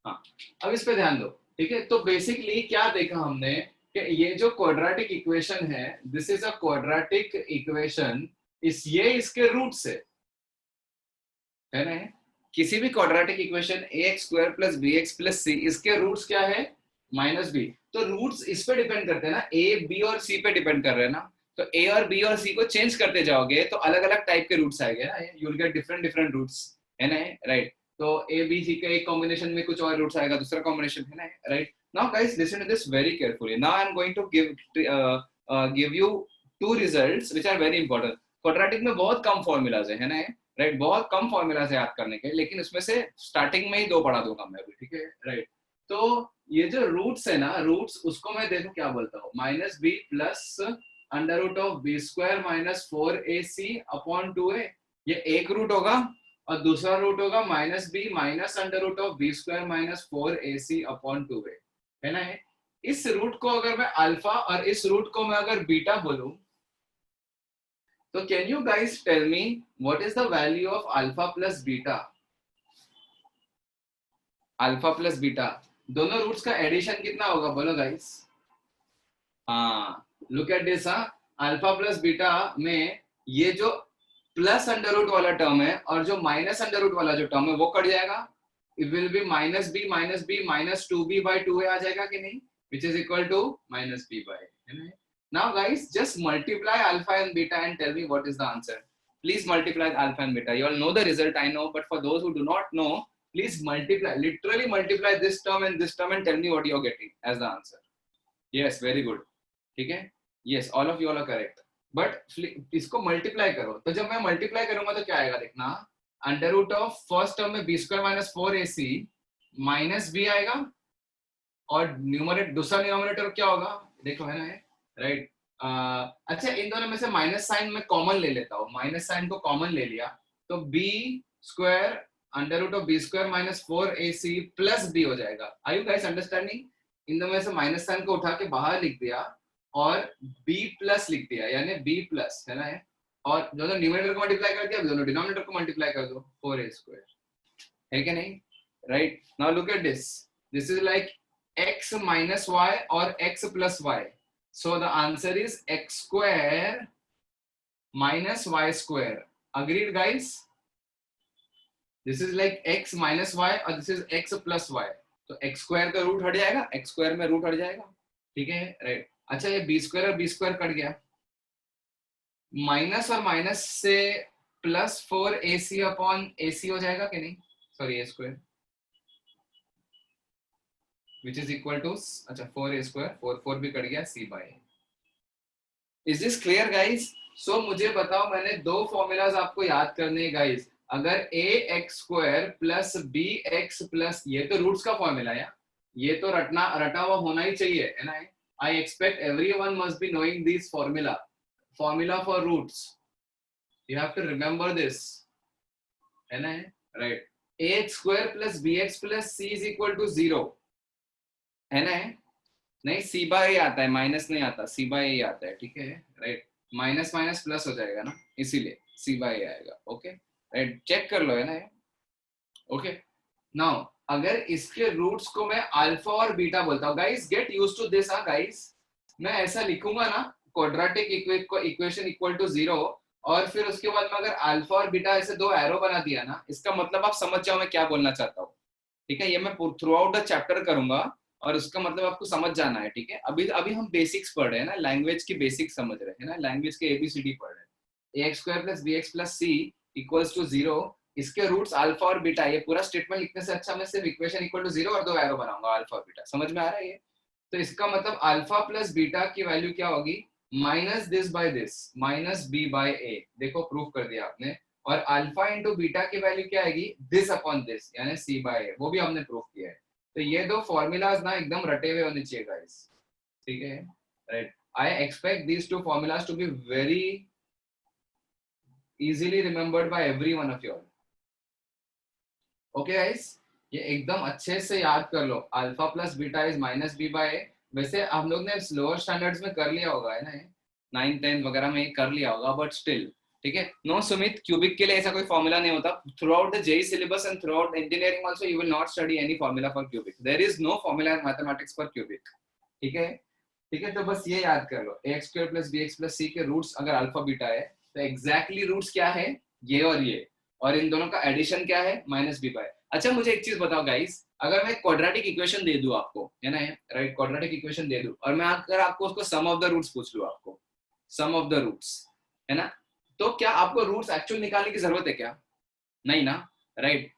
हाँ, अब इस पे ध्यान दो, ठीक है? तो बेसिकली क्या देखा हमने कि ये जो क्वाड्रेटिक इक्वेशन है, this is a quadratic equation, ये इसके रूट्स है ना? किसी भी quadratic equation ax square plus bx plus c, इसके रूट्स क्या है? Minus B. तो रूट्स इस पे डिपेंड करते हैं ना, a b और c पे डिपेंड कर रहे हैं ना। तो a और b और c को चेंज करते जाओगे तो अलग अलग टाइप के रूट्स आएंगे ना, you will get different different roots, है ना, राइट? तो a b c का एक कॉम्बिनेशन में कुछ और रूट्स आएगा, दूसरा कॉम्बिनेशन, है ना, right? Now guys listen to this very carefully. Now I am going to give you two results which are very important. Quadratic में बहुत कम फॉर्मूलाज है ना, राइट? बहुत कम फॉर्मूलाज है याद करने के, लेकिन उसमें से स्टार्टिंग में ही दो पढ़ा दूंगा मैं अभी, ठीक है, राइट? तो ये जो रूट्स है ना, रूट्स उसको मैं देखो क्या बोलता हूँ, minus b plus under root of b square minus 4ac upon 2a, ये एक रूट होगा, और दूसरा रूट होगा minus b minus under root of b square minus 4ac upon 2a, है ना? इस रूट को अगर मैं अल्फा और इस रूट को मैं अगर बीटा बोलूं, तो can you guys tell me what is the value of alpha plus beta? Alpha plus beta, दोनों रूट्स का एडिशन कितना होगा, बोलो गाइस? हाँ, look at this. Alpha plus beta में ये जो प्लस अंडर रूट वाला टर्म है और जो माइनस अंडर रूट वाला जो टर्म है वो कट जाएगा। It will be minus b minus 2b by 2a आ जाएगा कि नहीं, which is equal to minus b by, है ना? Now guys just multiply alpha and beta and tell me what is the answer. Please multiply alpha and beta. You all know the result, I know, but for those who do not know, please multiply, literally multiply this term and tell me what you are getting as the answer. Yes, very good. ठीक है, yes, all of you all are correct. But इसको मल्टीप्लाई करो, तो जब मैं मल्टीप्लाई करूंगा तो क्या आएगा, देखना, under root of first term में b square minus 4ac minus b आएगा, और न्यूमरेटर दूसरा न्यूमरेटर क्या होगा, देखो, है ना, राइट? अच्छा, इन दोनों में से माइनस साइन में कॉमन ले लेता हूँ, माइनस साइन को कॉमन ले लिया तो b square under root of b square minus 4ac plus b हो जाएगा। Are you guys understanding? इन दोनों में से माइनस साइन को उठा के बाहर लिख दिया और b प्लस लिख दिया, यानी b प्लस, है ना, और दोनों न्यूमरेटर को मल्टीप्लाई कर दिया, दोनों डिनोमिनेटर को मल्टीप्लाई कर दो, 4a स्क्वायर, है कि नहीं, right? Now look at this, this is like x minus y or x plus y. So the answer is x square minus y square. Agreed guys? This is like x minus y और this is x plus y. तो x square का रूट हट जाएगा, x square में रूट हट जाएगा, ठीक है, राइट? अच्छा, ये b square और b square कट गया, माइनस और माइनस से प्लस 4ac अपॉन ac हो जाएगा कि नहीं, sorry a square, which is equal to, अच्छा 4a square, 4 भी कट गया, c by a. Is this clear guys? So मुझे बताओ, मैंने दो फॉर्मूलाज आपको याद करने हैं गाइस। अगर ax square plus bx plus, ये तो रूट्स का फॉर्मूला है, ये तो रटा हुआ होना ही चाहिए, है ना? I expect everyone must be knowing this formula for roots. You have to remember this, है ना, right? ax square plus bx plus c is equal to 0, है ना? नहीं, सी बाय ए आता है, माइनस नहीं आता, सी बाय ए आता है, ठीक है, राइट? माइनस माइनस प्लस हो जाएगा ना, इसीलिए सी बाय ए आएगा, ओके, राइट? चेक कर लो, है ना, ओके? नाउ अगर इसके रूट्स को मैं अल्फा और बीटा बोलता हूँ, guys get used to this, guys, मैं ऐसा लिखूंगा ना, क्वाड्रेटिक इक्वेशन इक्वल टू 0, और फिर उसके बाद में अगर अल्फा और बीटा ऐसे दो एरो बना दिया ना, इसका मतलब आप समझ जाओ मैं क्या बोलना चाहता हूँ, ठीक है? ये मैं थ्रू आउट द चैप्टर करूंगा और उसका मतलब आपको समझ जाना है, ठीक है? अभी अभी हम बेसिक्स पढ़ रहे हैं ना, लैंग्वेज की बेसिक्स समझ रहे हैं ना, लैंग्वेज के एबीसीडी पढ़ रहे हैं। ax square plus bx plus c equals to 0, इसके रूट्स अल्फा और बीटा, ये पूरा स्टेटमेंट लिखने से अच्छा मैं सिर्फ इक्वेशन इक्वल टू 0 और दो एरो बनाऊंगा, अल्फा और बीटा, समझ में आ रहा है ये? तो इसका मतलब अल्फा प्लस बीटा की वैल्यू क्या होगी, minus this by this, minus b by a, देखो प्रूफ कर दिया आपने। और अल्फा इंटू बीटा की वैल्यू क्या आएगी, दिस अपॉन दिस, यानी c बाय a, वो भी हमने प्रूफ किया है। तो ये दो फॉर्मूलाज ना एकदम रटे हुए होने चाहिए गाइस, ठीक है, right. I expect these two formulas to be very easily remembered by every one of your. Okay guys, ये एकदम अच्छे से याद कर लो, alpha plus beta is minus b by a. वैसे हम लोग ने लोअर स्टैंडर्ड्स में कर लिया होगा, है ना, 9th 10th वगैरह में कर लिया होगा, बट स्टिल ठीक है। नो सुमित, क्यूबिक के लिए ऐसा कोई फॉर्मूला नहीं होता। Throughout the JEE syllabus and throughout engineering also you will not study any formula for cubic. There is no formula in mathematics for cubic, ठीक है, ठीक है। तो बस ये याद कर लो, ax square plus bx plus c के रूट्स अगर अल्फा बीटा है तो एग्जैक्टली रूट्स क्या है, ये और इन दोनों का एडिशन क्या है, माइनस बी बाय। अच्छा मुझे एक चीज बताओ गाइस, अगर मैं क्वाड्रेटिक इक्वेशन दे दूं आपको, है ना, राइट, क्वाड्रेटिक इक्वेशन दे दूं और मैं अगर आपको उसको सम ऑफ द रूट्स पूछ लूं, आपको सम ऑफ द रूट्स, है ना, तो क्या आपको रूट्स एक्चुअल निकालने की जरूरत है क्या? नहीं ना, राइट।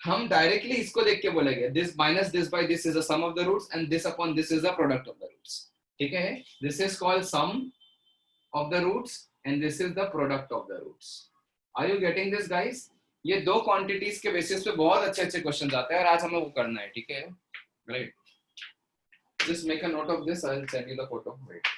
हम डायरेक्टली इसको देख के बोलेंगे this minus this by this is the sum of the roots and this upon this is the product of the roots, ठीक है। This is called sum of the roots and this is the product of the roots. Are you getting this guys? ये दो क्वांटिटीज के बेसिस पे बहुत अच्छे अच्छे क्वेश्चन आते हैं और आज हमें वो करना है, ठीक है, right. Just make a note of this, I will send you the photo, right.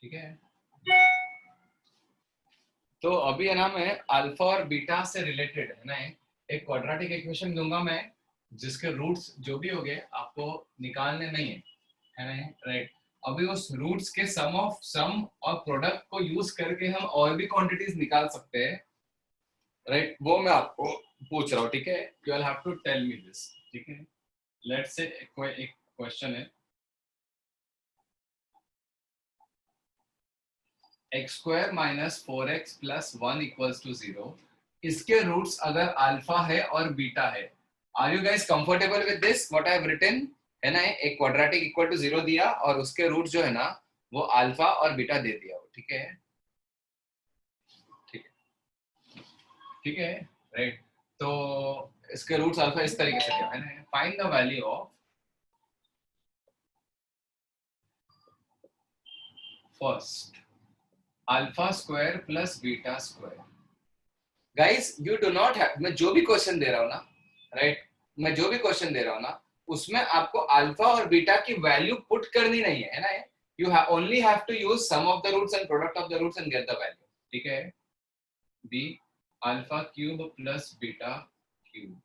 ठीक है, तो अभी है ना, मैं अल्फा और बीटा से रिलेटेड, है ना, एक क्वाड्रेटिक इक्वेशन दूंगा मैं, जिसके रूट्स जो भी होंगे आपको निकालने नहीं है ना, राइट। अभी उस रूट्स के सम और प्रोडक्ट को यूज करके हम और भी क्वांटिटीज निकाल सकते हैं, राइट, वो मैं आपको पूछ रहा हूँ, ठीक है। You will have to tell me this, ठीक है। लेट्स से कोई एक क्वेश्चन है, x square minus 4x plus 1 equals to 0, इसके रूट्स अगर अल्फा है और बीटा है, are you guys comfortable with this what I have written, है ना, एक क्वाड्रेटिक इक्वल टू 0 दिया और उसके रूट जो है ना वो अल्फा और बीटा दे दिया हो, ठीक है, ठीक है, ठीक है, राइट। तो इसके रूट्स अल्फा इस तरीके से दिया है ना, find the value of first alpha square plus beta square. Guys you do not have, मैं जो भी क्वेश्चन दे रहा हूँ ना, राइट, मैं जो भी क्वेश्चन दे रहा हूँ ना, उसमें आपको अल्फा और बीटा की वैल्यू पुट करनी नहीं है ना, you only have to use sum of the roots and product of the roots and get the value, ठीक है। B alpha cube plus beta cube,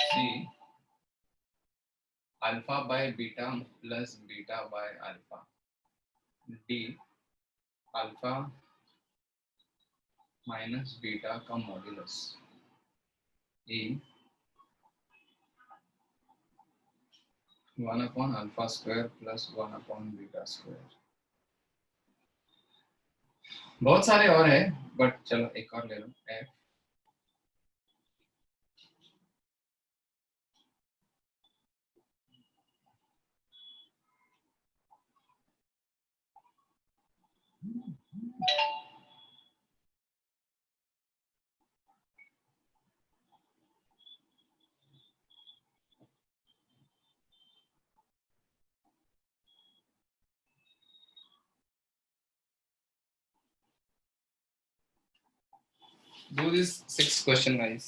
C alpha by beta plus beta by alpha, D alpha minus beta का modulus, E 1 upon alpha square plus 1 upon beta square. बहुत सारे और है, बट चलो एक और ले लो, F do this 6 question guys.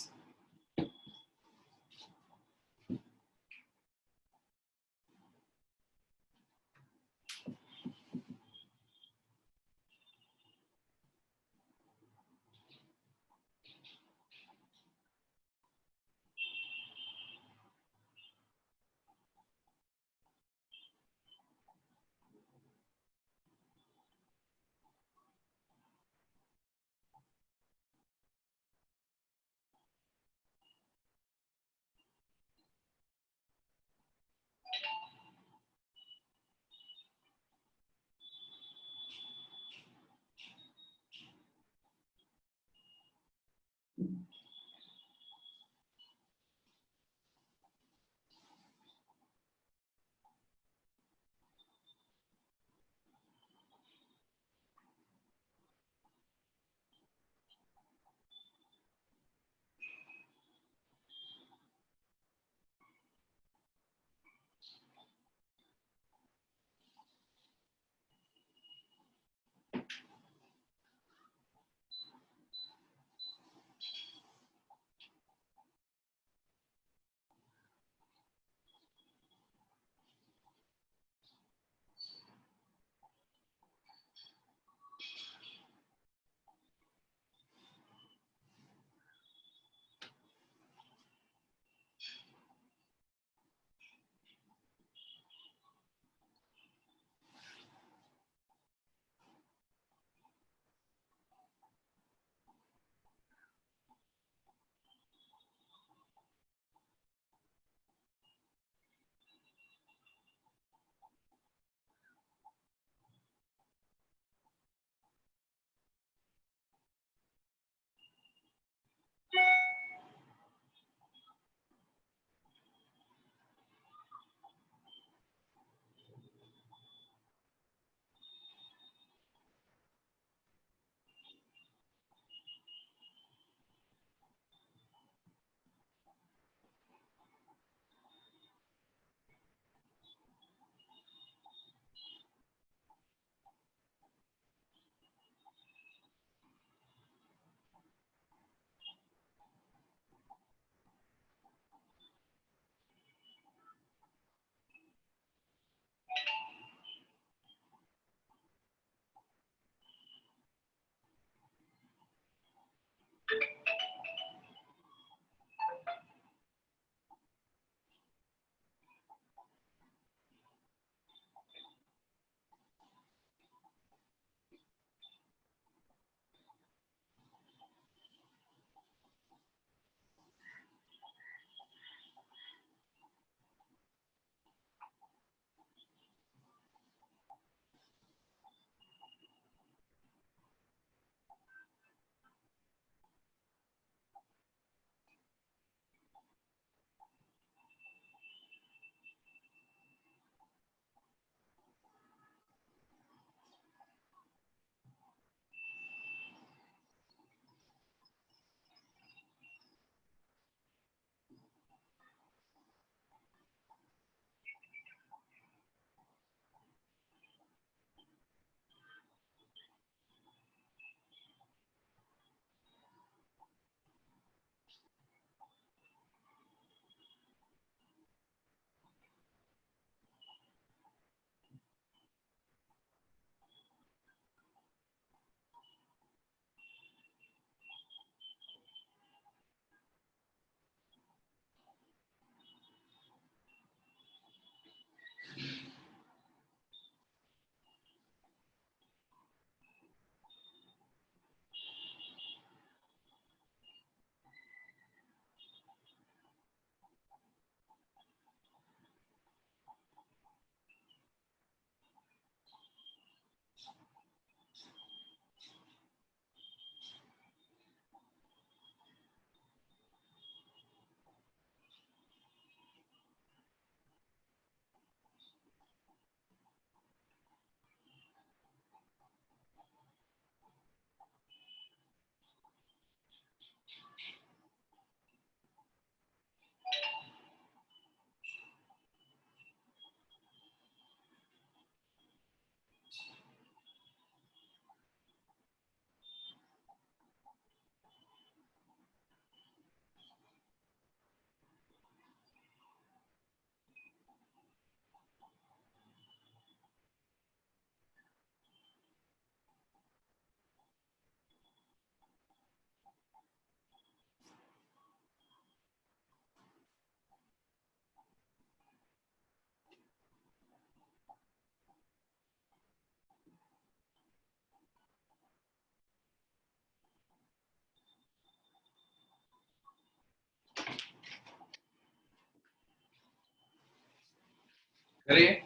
करिए,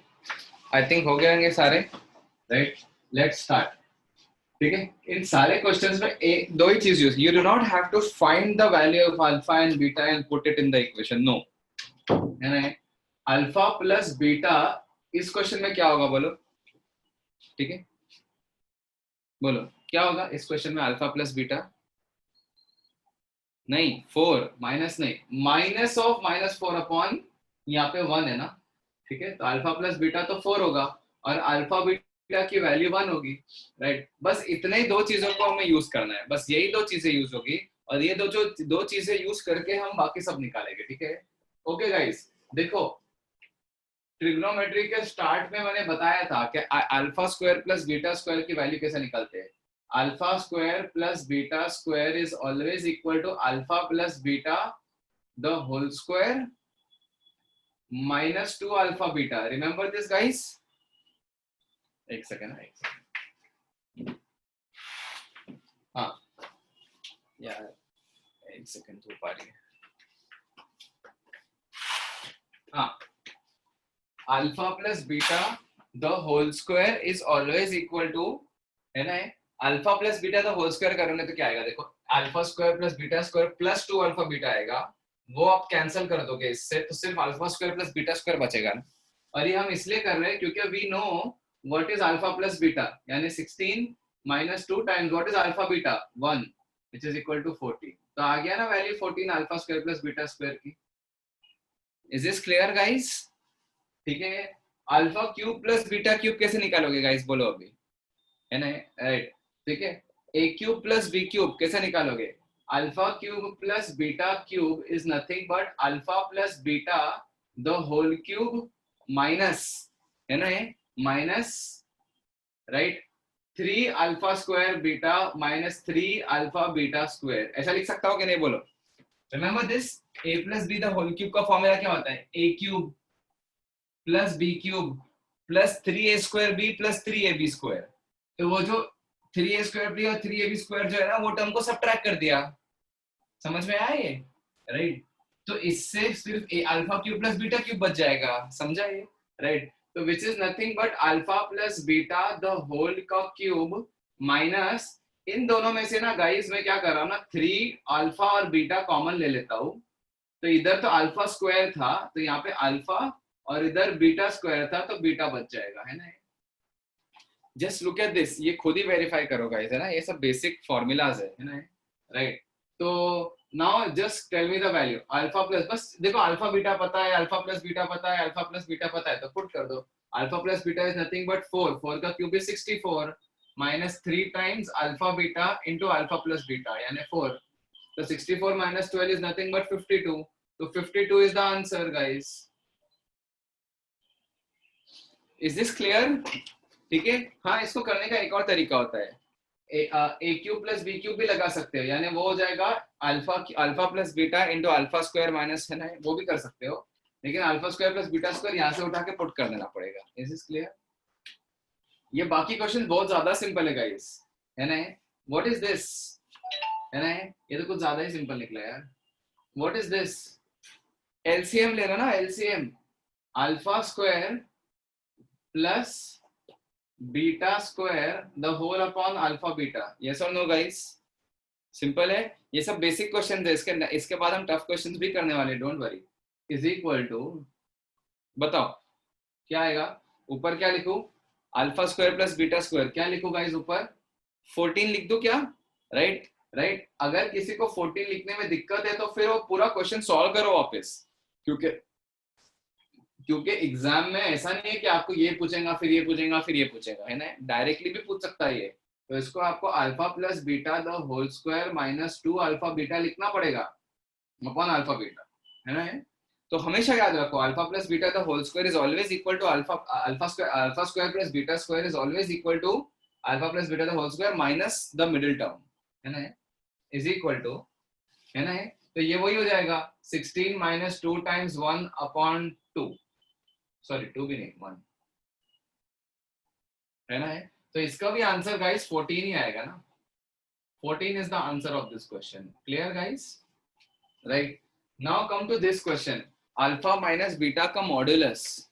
आई थिंक हो गए होंगे सारे, राइट? Let's start. ठीक है, इन सारे क्वेश्चंस में एक दो ही चीज use, you do not have to find the value of alpha and beta and put it in the equation, no, है ना? अल्फा प्लस बीटा इस क्वेश्चन में क्या होगा बोलो? ठीक है, बोलो क्या होगा इस क्वेश्चन में? अल्फा प्लस बीटा नहीं, 4 माइनस नहीं, माइनस ऑफ -4 अपॉन यहाँ पे 1 है ना, ठीक है? तो अल्फा प्लस बीटा तो 4 होगा और अल्फा बीटा की वैल्यू 1 होगी, राइट? बस इतने ही दो चीजों को हमें यूज करना है, बस यही दो चीजें यूज होगी और ये दो चीजें यूज करके हम बाकी सब निकालेंगे, ठीक है? ओके गाइस, देखो ट्रिग्नोमेट्री के स्टार्ट में मैंने बताया था कि alpha square plus beta square की वैल्यू कैसे निकालते हैं। Alpha square plus beta square is always equal to alpha plus beta the whole square minus 2 alpha beta. Remember this guys? एक सेकेंड, हाँ यार एक सेकेंड तो पा रही है, हाँ, alpha plus beta the whole square is always equal to, है ना? Alpha plus beta the whole square करोगे तो क्या आएगा? देखो alpha square plus beta square plus 2 alpha beta आएगा, वो आप कैंसिल कर दोगे इससे, तो सिर्फ alpha square plus beta square बचेगा ना। और ये हम इसलिए कर रहे हैं क्योंकि we know what is alpha plus beta, यानी 16 minus 2 times what is alpha beta 1 which is equal to 14। तो आ गया ना value 14 alpha square plus beta square की। Is this clear guys? ठीक है, alpha cube plus beta cube कैसे निकालोगे गाइस, बोलो अभी, है ना? राइट, ठीक है, a cube plus b cube कैसे निकालोगे? Alpha cube plus beta cube is nothing but alpha plus beta the whole cube minus, है ना, minus, right, 3 alpha square beta minus 3 alpha beta square, ऐसा लिख सकता हो कि नहीं, बोलो? Remember this, a plus b the whole cube का फॉर्मूला क्या होता है? A cube plus b cube plus 3a square b plus 3ab square. तो वो जो 3a स्क्वायर बी और 3ab स्क्वायर जो है ना, वो टर्म को सबट्रैक्ट कर दिया, समझ में आया ये? राइट, तो इससे सिर्फ alpha cube plus beta cube बच जाएगा, समझा ये? राइट, तो which is nothing but alpha plus beta the whole का क्यूब माइनस, इन दोनों में से ना गाइस मैं क्या कर रहा हूँ ना, 3 अल्फा और बीटा कॉमन ले लेता हूँ, तो इधर तो अल्फा स्क्वायर था तो यहाँ पे अल्फा और इधर बीटा स्क्वायर था तो बीटा बच जाएगा, है ना? जस्ट लुक एट दिस, ये खुद ही वेरीफाई करो गाइस, है ना? ये सब बेसिक फॉर्मूलाज है ना? राइट, तो now just tell me the value alpha plus, बस देखो अल्फा बीटा पता है, अल्फा प्लस बीटा पता है, अल्फा प्लस बीटा पता है, तो पुट कर दो। Alpha plus beta is nothing but 4, 4 का cube is 64 minus 3 times alpha beta into alpha plus beta यानी 4, तो 64 minus 12 is nothing but 52. So 52 is the answer, guys. Is this clear? ठीक है, हाँ, इसको करने का एक और तरीका होता है, a cube plus b cube भी लगा सकते हो, यानी वो हो जाएगा alpha plus beta into alpha square minus, है ना, वो भी कर सकते हो, लेकिन alpha square plus beta square यहाँ से उठा के पुट कर देना पड़ेगा। Is this clear? ये बाकी क्वेश्चन बहुत ज्यादा सिंपल है गाइस, है ना? व्हाट इज दिस, है ना? ये तो कुछ ज्यादा ही सिंपल निकला यार। What is this? एलसीएम लेना ना, LCM, alpha square plus beta square the whole upon alpha beta, yes और नो गाइस? सिंपल है, ये सब बेसिक क्वेश्चन है, इसके बाद हम टफ क्वेश्चंस भी करने वाले, don't worry. Is equal to, बताओ क्या आएगा? ऊपर क्या लिखूं? Alpha square plus beta square, क्या लिखूं गाइस ऊपर? 14 लिख दो क्या? राइट, राइट, अगर किसी को 14 लिखने में दिक्कत है तो फिर वो पूरा क्वेश्चन सॉल्व करो वापस, क्योंकि एग्जाम में ऐसा नहीं है कि आपको ये पूछेगा फिर ये पूछेगा फिर ये पूछेगा, है ना? डायरेक्टली भी पूछ सकता है ये, तो इसको आपको alpha plus beta the whole square minus 2 alpha beta लिखना पड़ेगा अपॉन अल्फा बीटा, है ना? तो हमेशा याद रखो alpha plus beta the whole square is always equal to alpha square plus beta square is always equal to alpha plus beta the whole square minus the middle term, है ना? इज इक्वल टू, है ना? तो ये वही हो जाएगा 16 माइनस 2 टाइम्स 1 अपॉन 2, सॉरी 2 भी नहीं 1, है ना? तो इसका भी आंसर गाइस 14 ही आएगा ना, 14 is the answer of this question. Clear guys? Right, now come to this question, alpha minus beta का मॉड्यूलस,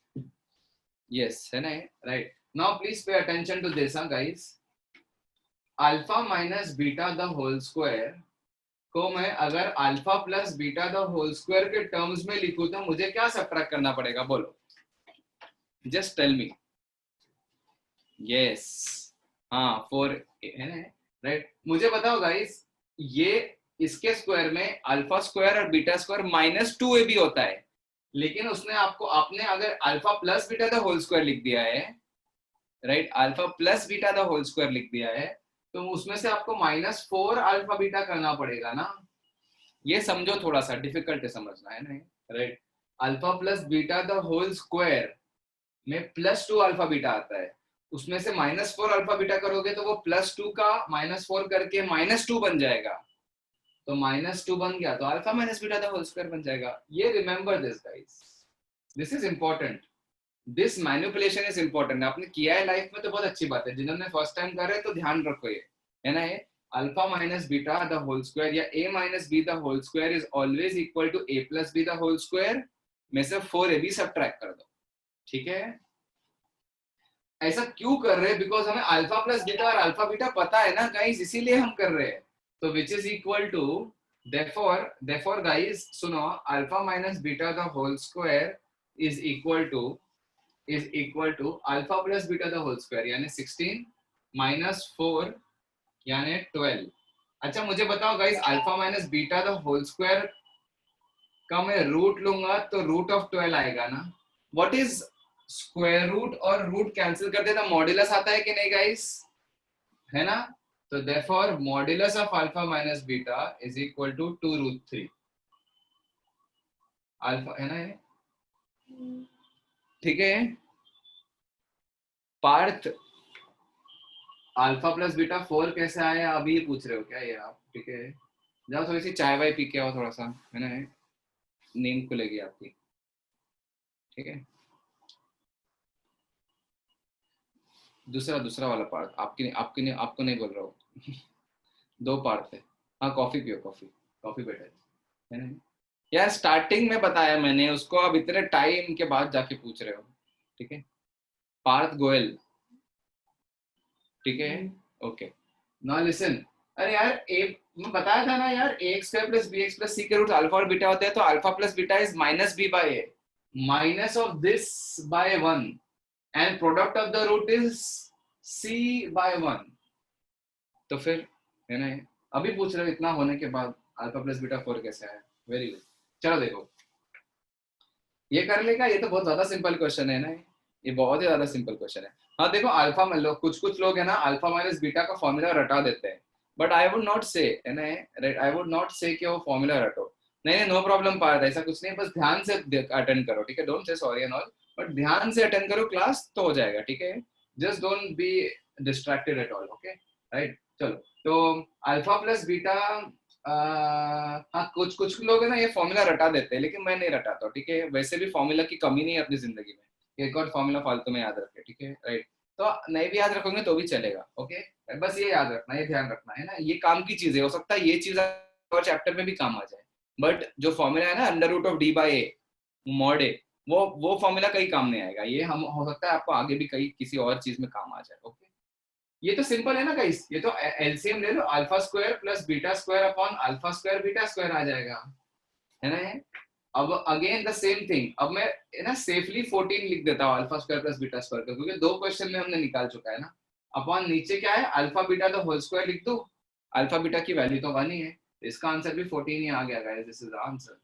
यस है ना, right. Now please pay attention to this guys. Alpha minus beta the whole square को मैं अगर alpha plus beta the whole square के टर्म्स में लिखूं तो मुझे क्या सब्ट्रैक्ट करना पड़ेगा, बोलो. Just tell me. यस, हाँ 4 है ना, राइट. मुझे बताओ गाइस, ये इसके स्क्वायर में अल्फा स्क्वायर और बीटा स्क्वायर -2ab होता है, लेकिन उसने आपको आपने अगर alpha plus beta the whole square लिख दिया है, right, alpha plus beta the whole square लिख दिया है, तो उसमें से आपको -4 अल्फा बीटा करना पड़ेगा ना. ये समझो, थोड़ा सा डिफिकल्ट है समझना, है ना, right. Alpha plus beta the whole square में +2 अल्फा बीटा आता है, उसमें से -4 अल्फा बीटा करोगे तो वो +2 का -4 करके -2 बन जाएगा, तो -2 बन गया तो alpha minus beta the whole square बन जाएगा. ये remember this guys, this is important, this manipulation is important. आपने किया है लाइफ में तो बहुत अच्छी बात है, जिन्होंने फर्स्ट टाइम कर रहे हैं तो ध्यान रखो ये, है ना. ये alpha minus beta the whole square या a minus b the whole square is always equal to a plus b the whole square में से 4ab सब्ट्रैक्ट कर दो, ठीक है. ऐसा क्यों कर रहे हैं, बिकॉज हमें अल्फा प्लस बीटा और अल्फा बीटा पता है ना गाइस, इसीलिए हम कर रहे हैं. तो which is equal to, therefore guys सुनो, alpha minus beta the whole square is equal to alpha plus beta the whole square यानी 16 -4 यानी 12. अच्छा मुझे बताओ गाइस, alpha minus beta the whole square का मैं रूट लूंगा तो रूट ऑफ 12 आएगा ना. व्हाट इज स्क्वायर रूट और रूट कैंसिल करते तो मॉड्यूलस आता है कि नहीं गाइस, है ना. तो therefore modulus of alpha minus beta is equal to 2√3 alpha, है ना, ठीक है. पार्थ, अल्फा प्लस बीटा 4 कैसे आया अभी ये पूछ रहे हो क्या ये आप, ठीक है. जाओ थोड़ी सी चाय वाय पी के आओ थोड़ा सा, है ना, नींद खुलेगी आपकी, ठीक है. दूसरा वाला पार्ट आपको नहीं बोल रहा हूँ. 2 पार्ट थे. हाँ कॉफी पियो, कॉफी बेटर है ना. यार स्टार्टिंग में बताया मैंने उसको, अब इतने टाइम के बाद जाके पूछ रहे हो, ठीक है. पार्थ गोयल, ठीक है, ओके. नाउ लिसन, अरे यार मैं बताया था ना यार, ax² plus bx plus c के रूट अल्फा और बीटा होते हैं, तो alpha plus beta is -b/a minus of this by 1 and product of the root is c/1. तो फिर है ना, अभी पूछ रहे हो इतना होने के बाद अल्फा प्लस बीटा 4 कैसे आया. Very good. चलो देखो ये कर लेगा, ये तो बहुत ज्यादा सिंपल क्वेश्चन है ना, ये बहुत ही ज्यादा सिंपल क्वेश्चन है. हाँ देखो अल्फा में लोग कुछ लोग है ना अल्फा माइनस बीटा का फॉर्मूला रटा देते हैं, बट आई वुड नॉट से, है ना, राइट, आई वुड नॉट से कि वो फॉर्मूला रटो. नहीं नो प्रॉब्लम पार्ट, ऐसा कुछ नहीं, बस ध्यान से अटेंड करो, ठीक है. Don't say sorry and all, but ध्यान से अटेंड करो क्लास तो हो जाएगा, ठीक है. Just don't be distracted at all, okay, right. चलो तो अल्फा प्लस बीटा, हाँ कुछ लोग है ना ये फॉर्मूला रटा देते हैं, लेकिन मैं नहीं रटाता, ठीक है. वैसे भी फॉर्मूला की कमी नहीं है अपनी जिंदगी में, एक और फॉर्मूला फालतू में याद रखे, ठीक है, राइट. तो नहीं भी याद रखोगे तो भी चलेगा, ओके. बस ये याद रखना, ये ध्यान रखना, है ना, ये काम की चीज है, हो सकता है ये चीज और चैप्टर में भी काम आ जाए, बट जो फॉर्मूला है ना √d/a मॉड ए, वो फॉर्मूला कहीं काम नहीं आएगा, ये हम हो सकता है आपको आगे भी कहीं किसी और चीज में काम आ जाए, ओके. ये तो सिंपल है ना गाइस, ये तो एलसीएम ले लो, alpha square plus beta square upon alpha square beta square आ जाएगा, है ना. अब अगेन द सेम थिंग, अब मैं है ना सेफली 14 लिख देता हूँ alpha square plus beta square का, क्योंकि 2 क्वेश्चन में हमने निकाल चुका है ना. अपॉन नीचे क्या है, alpha beta the whole square लिख दो, अल्फा बीटा की वैल्यू तो 1 ही है, इसका आंसर भी 14 ही आ गया guys, this is the answer.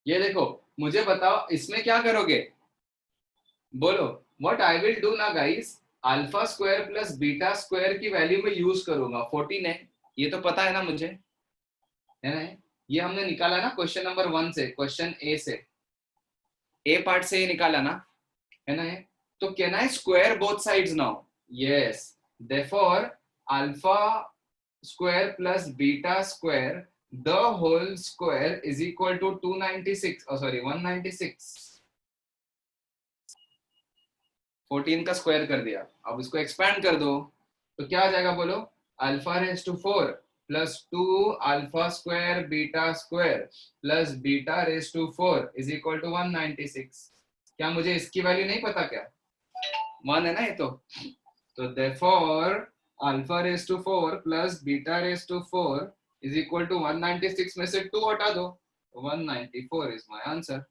ये देखो मुझे बताओ इसमें क्या करोगे, बोलो. व्हाट आई विल डू ना guys, alpha square plus beta square की वैल्यू में यूज करूंगा, 14 है, ये तो पता है ना मुझे, है ना. ये हमने निकाला ना क्वेश्चन नंबर 1 से, क्वेश्चन ए से, ए पार्ट से ये निकाला ना, है ना. तो can I square both sides now, yes. Therefore alpha square plus beta square the whole square is equal to 296, sorry 196. 14 का स्क्वायर कर दिया, अब इसको एक्सपैंड कर दो तो क्या आ जाएगा बोलो, alpha raise to 4 plus 2 alpha square beta square plus beta raise to 4 is equal to 196. क्या मुझे इसकी वैल्यू नहीं पता क्या? 1 है ना ये तो therefore alpha raise to 4 plus beta raise to 4 is equal to 196 में से 2 हटा दो, 194 इज माय आंसर।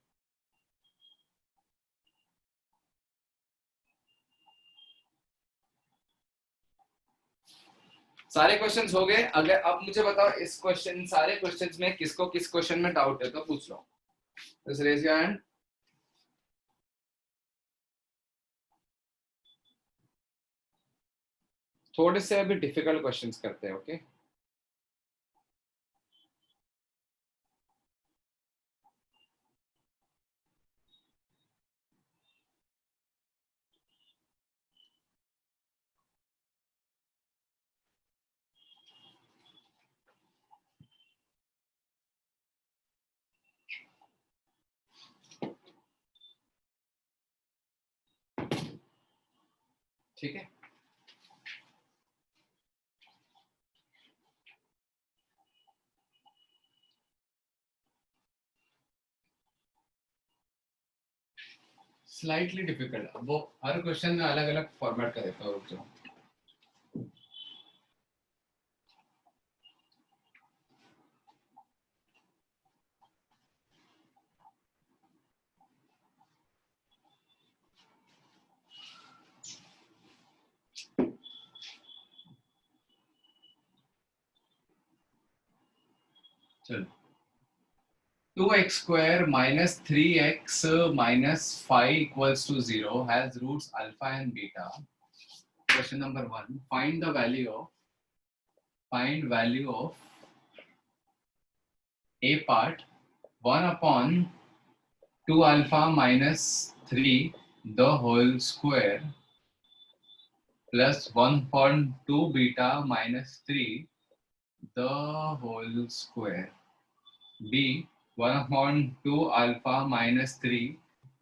सारे क्वेश्चंस हो गए। अगर अब मुझे बताओ इस क्वेश्चन, सारे क्वेश्चंस में किसको किस क्वेश्चन में डाउट है तो पूछ लो, जस्ट रेज योर हैंड। थोड़े से अभी डिफिकल्ट क्वेश्चंस करते हैं, ओके? ठीक है, स्लाइटली डिफिकल्ट। वो हर क्वेश्चन में अलग अलग फॉर्मेट का देता हूँ, रुक जाओ। चलो, 2x square minus 3x minus 5 equals to 0 has roots alpha and beta. Question number 1, find value of a part 1 upon 2 alpha minus 3 the whole square plus 1 upon 2 beta minus 3 the whole square. B 1 upon 2 alpha minus 3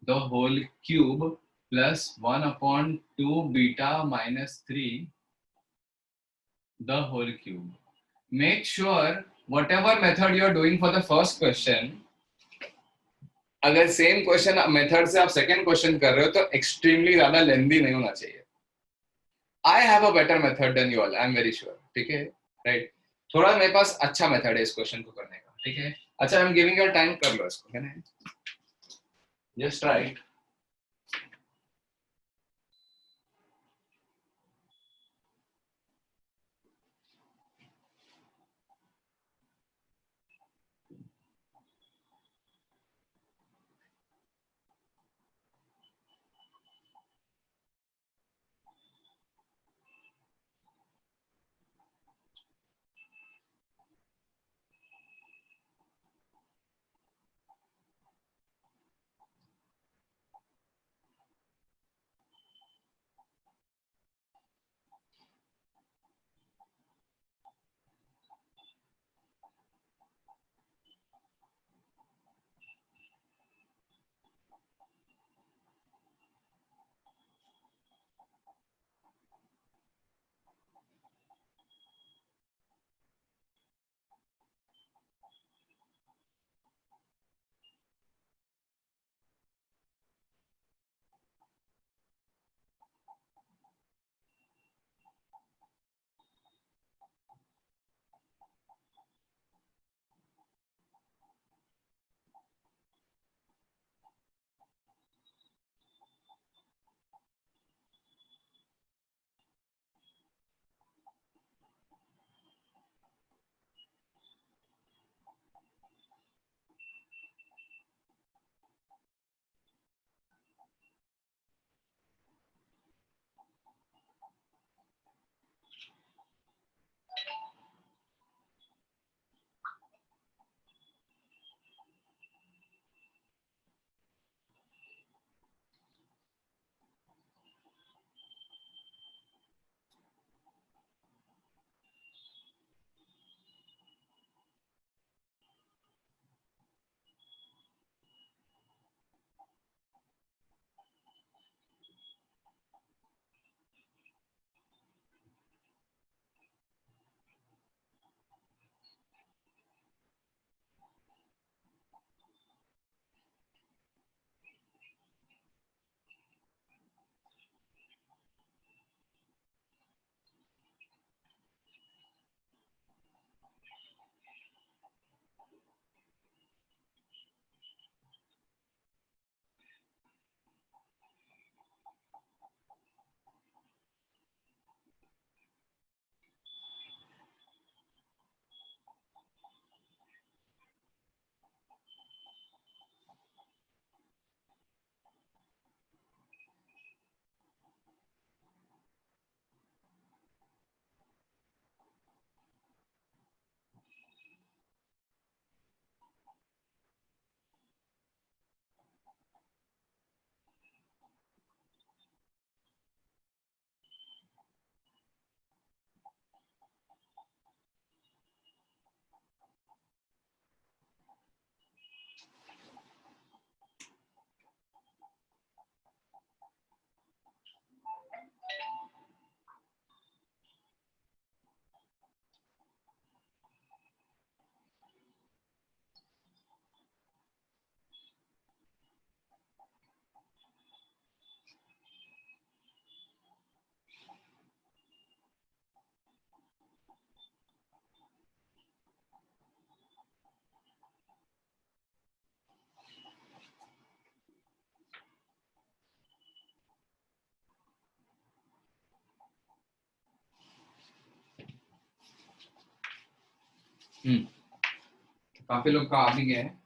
the whole cube plus 1 upon 2 beta minus 3 the whole cube. Make sure whatever method you are doing for the first question, अगर सेम क्वेश्चन मेथड से आप सेकंड क्वेश्चन कर रहे हो तो एक्सट्रीमली ज्यादा लेंदी नहीं होना चाहिए। I have a better method than you all, I am very sure. ठीक है, राइट? थोड़ा मेरे पास अच्छा मेथड है इस क्वेश्चन को करने का। ठीक है, अच्छा, I am giving your time, कर लो इसको, है ना? Just right. काफी लोग का आ भी गए हैं।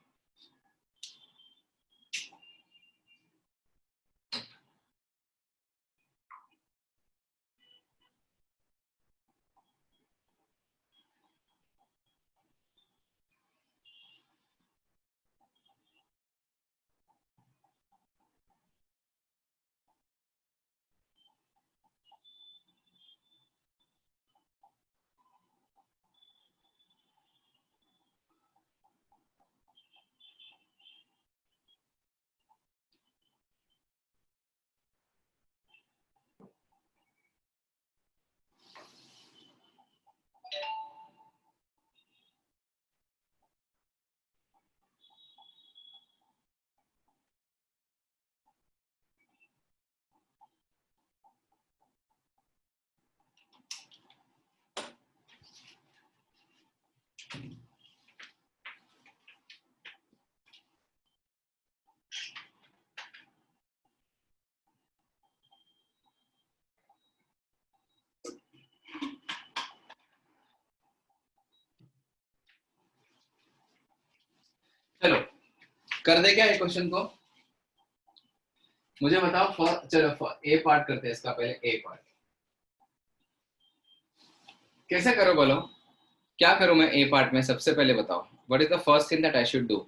चलो कर दे क्या ये क्वेश्चन को? मुझे बताओ। चलो ए पार्ट करते हैं इसका पहले। ए पार्ट कैसे करो बोलो? क्या करूं मैं ए पार्ट में? सबसे पहले बताओ, what is the first thing that I should do?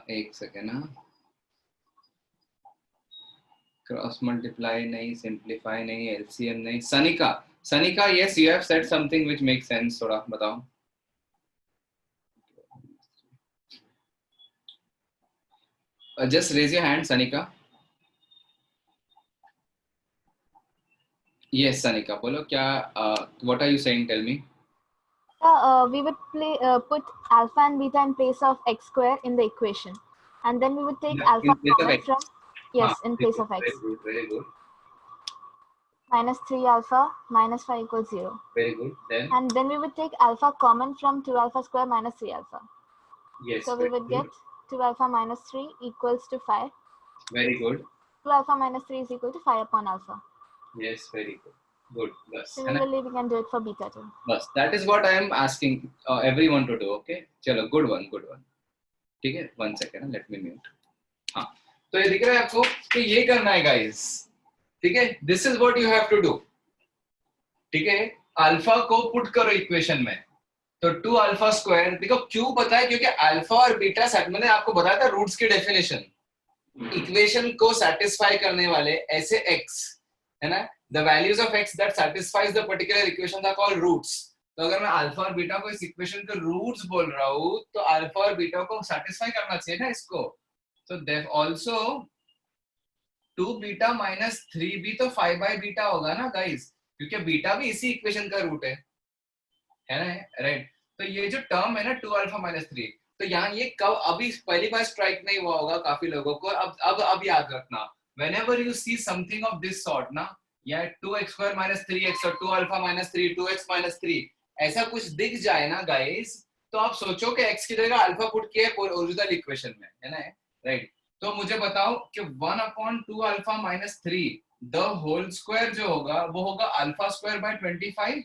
एक सेकेंड ना। क्रॉस मल्टीप्लाई नहीं, सिंप्लीफाई नहीं, एलसीएम नहीं। Sanika, Sanika, yes you have said something which make sense. थोड़ा बताओ। Just raise your hand Sanika. Yes Sanika, बोलो क्या। What are you saying? Tell me. We would put alpha and beta in place of x square in the equation, and then we would take alpha common from in place of x. Very good. Minus 3 alpha minus 5 equals 0. Very good. Then? And then we would take alpha common from 2 alpha square minus 3 alpha. Yes. So we would get 2 alpha minus 3 equals to 5. Very good. 2 alpha minus 3 is equal to 5 upon alpha. Yes, very good. Good. Bas. Similarly, we can do it for beta too. Bas. That is what I am asking everyone to do. Okay. चलो, good one, good one. ठीक है, 1 second, let me mute. हाँ, तो ये दिख रहा है आपको कि ये करना है guys. ठीक है, this is what you have to do. ठीक है, अल्फा को पुट करो इक्वेशन में। तो 2 अल्फा स्क्वायर, देखो क्यों पता है? क्योंकि अल्फा और बीटा सेट, मैंने आपको बताया था रूट्स की डेफिनेशन। इक्वेशन को सेटिस्फाई करने वाले ऐसे x है ना, the values of x that satisfies the particular equation are called roots. तो अगर मैं अल्फा और बीटा को इस इक्वेशन के रूट्स बोल रहा हूँ, तो अल्फा और बीटा को सेटिस्फाई करना चाहिए ना इसको। तो ऑल्सो 2 बीटा माइनस 3 भी तो 5 बाई बीटा होगा ना गाइस, क्योंकि बीटा भी इसी इक्वेशन का रूट है ना, राइट? तो ये जो टर्म है ना 2 अल्फा माइनस 3, तो यहाँ ये कब अभी पहली बार स्ट्राइक नहीं हुआ होगा काफी लोगों को। अब याद रखना, whenever you see something of this sort ना, या 2x square minus 3x और 2 अल्फा माइनस 3, 2x minus 3, ऐसा कुछ दिख जाए ना गाइस, तो आप सोचो कि x की जगह अल्फा पुट किया है ओरिजिनल इक्वेशन में, है ना, राइट? तो मुझे बताओ कि 1/2 alpha minus 3 the whole square जो होगा वो होगा alpha square by 25,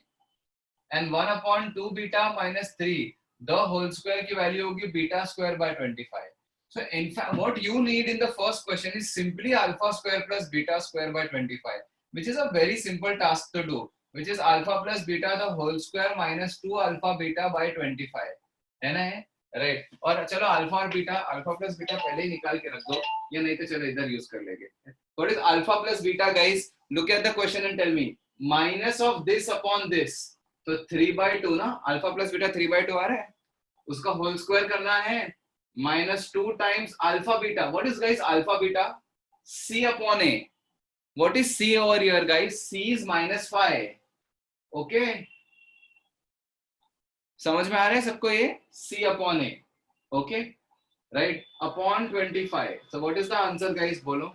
and 1/2 beta minus 3 the whole square की वैल्यू होगी beta square by 25. So in fact, what you need in the first question is simply alpha square plus beta square by 25, which is a very simple task to do, which is alpha plus beta the whole square minus 2 alpha beta by 25, है ना, राइट? और चलो अल्फा और बीटा, अल्फा प्लस बीटा पहले ही निकाल के रख दो, या नहीं तो चलो इधर यूज कर लेंगे. What is alpha plus beta, guys? Look at the question and tell me. Minus of this upon this, तो 3/2 ना, अल्फा प्लस बीटा 3/2 आ रहा है, उसका होल स्क्वायर करना है, minus 2 times alpha beta. What is guys alpha beta? C upon A. What is C over here guys? C is minus 5. Okay, समझ में आ रहा है सबको ये? C upon A. Okay, right, upon 25. So what is the answer guys? बोलो,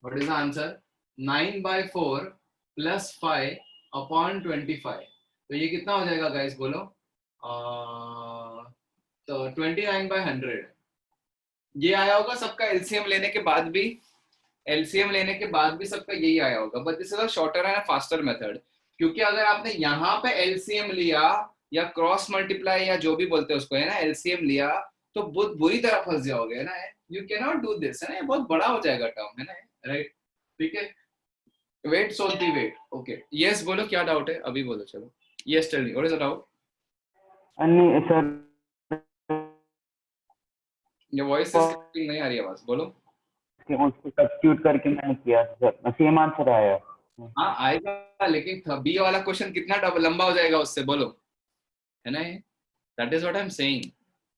what is the answer? 9/4 plus 5 upon 25. तो ये कितना हो जाएगा guys? बोलो. तो 29/100 ये आया होगा सबका एलसीएम लेने के बाद भी, एलसीएम लेने के बाद भी सबका यही आया होगा, but this is a shorter and faster method. क्योंकि अगर आपने यहाँ पे एलसीएम लिया या क्रॉस मल्टीप्लाई या जो भी बोलते हैं उसको, है ना, एलसीएम लिया, तो बहुत बुरी तरह फंस जाओगे, है ना। You can not do this, है ना, ये बहुत बड़ा हो जाएगा टर्म, है ना, राइट। ठीक है, wait sorry wait. Okay, yes बोलो क्या डाउट है, अभी बोलो, चलो। Yes tell me what is the doubt. नहीं sir, your voice is cutting, नहीं आ रही आवाज, बोलो। उसको सब्स्टिट्यूट करके मैंने किया सर, सेम आंसर आया। हाँ आएगा, लेकिन बी वाला क्वेश्चन कितना लंबा हो जाएगा उससे, बोलो, है ना। That is what I am saying,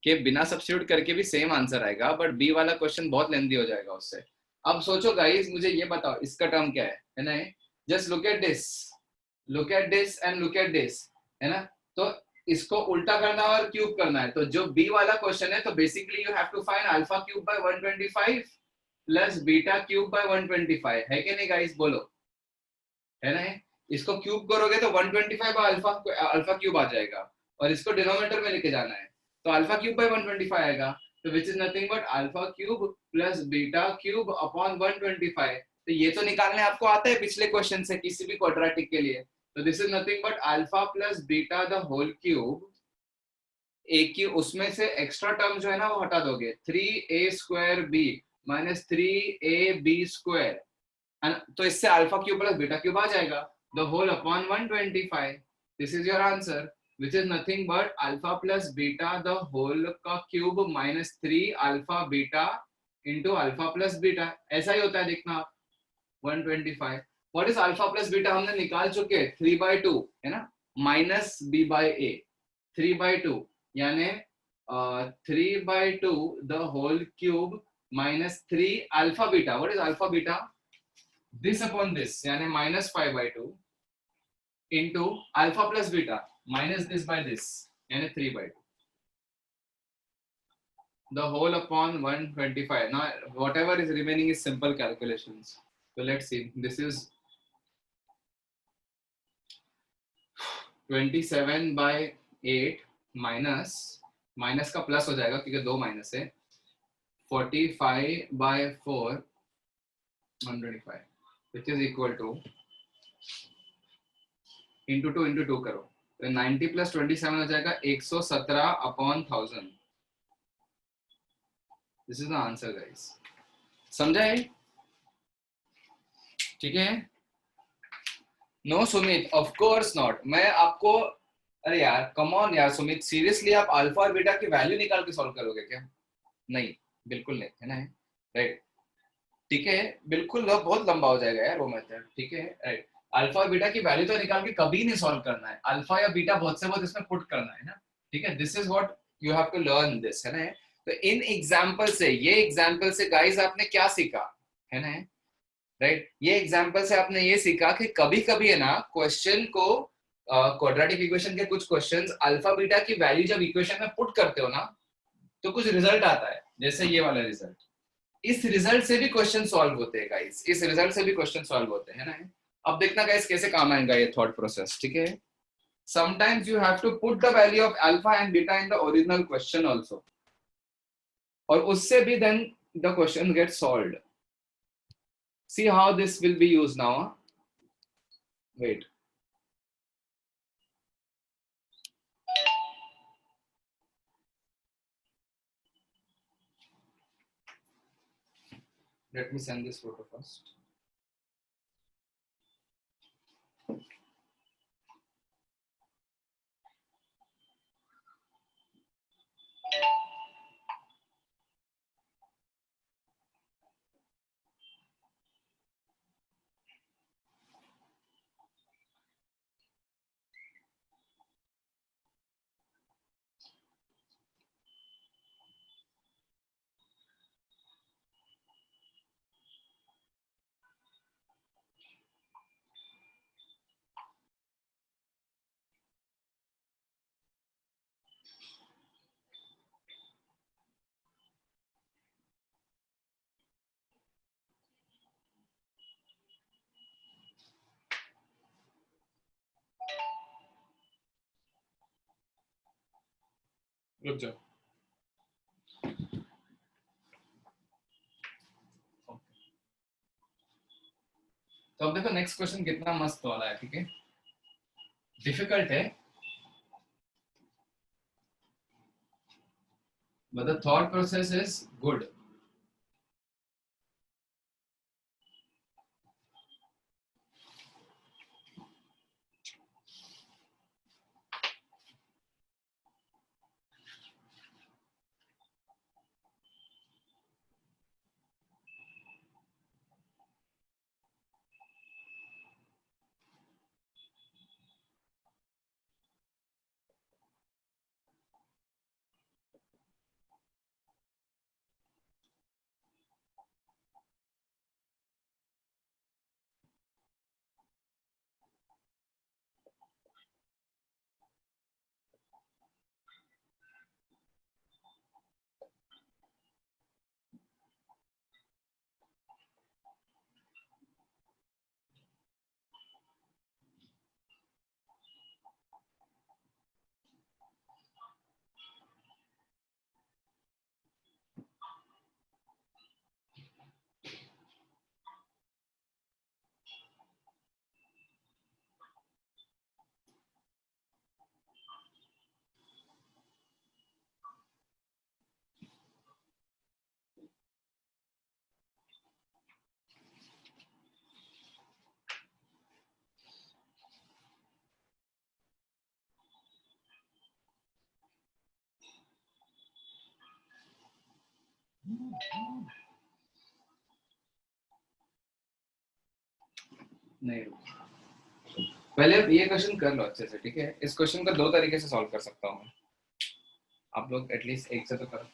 कि बिना सब्स्टिट्यूट करके भी सेम आंसर आएगा, बट बी वाला क्वेश्चन बहुत लेंदी हो जाएगा उससे। अब सोचो गाइस, मुझे ये बताओ इसका टर्म क्या है ना। Just look at this and look at this, है ना। तो इसको उल्टा करना और क्यूब करना है। तो जो बी वाला क्वेश्चन है, तो basically you have to find alpha cube by 125 plus beta cube by 125, है कि नहीं गाइस, बोलो, है ना। इसको क्यूब करोगे तो 125 अल्फा क्यूब आ जाएगा, और इसको डिनोमिनेटर में लेके जाना है, तो अल्फा क्यूब बाय 125 आएगा, तो which is nothing but alpha cube plus beta cube upon 125। तो ये तो निकालने आपको आता है पिछले क्वेश्चन से, किसी भी क्वाड्रेटिक के लिए। तो this is nothing but alpha plus beta the whole cube, ए की उसमें से एक्स्ट्रा टर्म जो है ना वो हटा दोगे, 3a² माइनस 3ab², तो इससे alpha cube plus beta cube आ जाएगा, the whole upon 125। This is your answer, which is nothing but alpha plus beta the whole का cube minus 3 alpha beta into alpha plus beta. ऐसा ही होता है, देखना 125। What is alpha plus beta, हमने निकाल चुके, 3/2 है ना, माइनस b/a, 3/2 यानी 3/2 the whole cube minus 3 alpha beta. What is alpha beta, this upon this यानी minus 5/2 into alpha plus beta minus this by this यानी 3/2, the whole upon 125। now whatever is remaining is simple calculations, so let's see, this is 27/8 minus का प्लस हो जाएगा क्योंकि दो माइनस है, 45/4 125, which is equal to into 2 into 2 करो, तो 90 प्लस 27 हो जाएगा 117/1000। This is the answer guys, समझा है, ठीक है। No Sumit, of course not, मैं आपको, अरे यार कम ऑन यार सुमित, सीरियसली आप अल्फा और बीटा की वैल्यू निकाल के सॉल्व करोगे क्या, नहीं बिल्कुल नहीं, है ना, राइट, ठीक है, बिल्कुल बहुत लंबा हो जाएगा यार वो मेथड, ठीक है, राइट। अल्फा और बीटा की वैल्यू तो निकाल के कभी नहीं सॉल्व करना है, अल्फा या बीटा बहुत से बहुत इसमें पुट करना है ना, ठीक है, this is what you have to learn this, है ना। तो इन एग्जांपल से, ये एग्जांपल से गाइस आपने क्या सीखा, है ना, राइट, ये एग्जांपल से आपने ये सीखा कि कभी कभी है ना क्वेश्चन को, क्वाड्रेटिक इक्वेशन के कुछ क्वेश्चंस अल्फा बीटा की वैल्यू जब इक्वेशन में पुट करते हो ना, तो कुछ रिजल्ट आता है, जैसे ये वाला रिजल्ट, इस रिजल्ट से भी क्वेश्चन सॉल्व होते हैं गाइस, इस रिजल्ट से भी क्वेश्चन सॉल्व होते हैं, है ना। अब देखना गाइस कैसे काम आएगा ये थॉट प्रोसेस, ठीक है। Sometimes you have to put the value of alpha and beta in the original question also, और उससे भी then the question get solved. See how this will be used now, wait, let me send this photo first। रुक जाओ, तो अब देखो नेक्स्ट क्वेश्चन कितना मस्त वाला है, ठीक है, डिफिकल्ट है, but the thought process is good. नहीं, पहले ये क्वेश्चन कर लो अच्छे से, ठीक है। इस क्वेश्चन को दो तरीके से सॉल्व कर सकता हूँ, आप लोग एटलीस्ट एक से तो करो।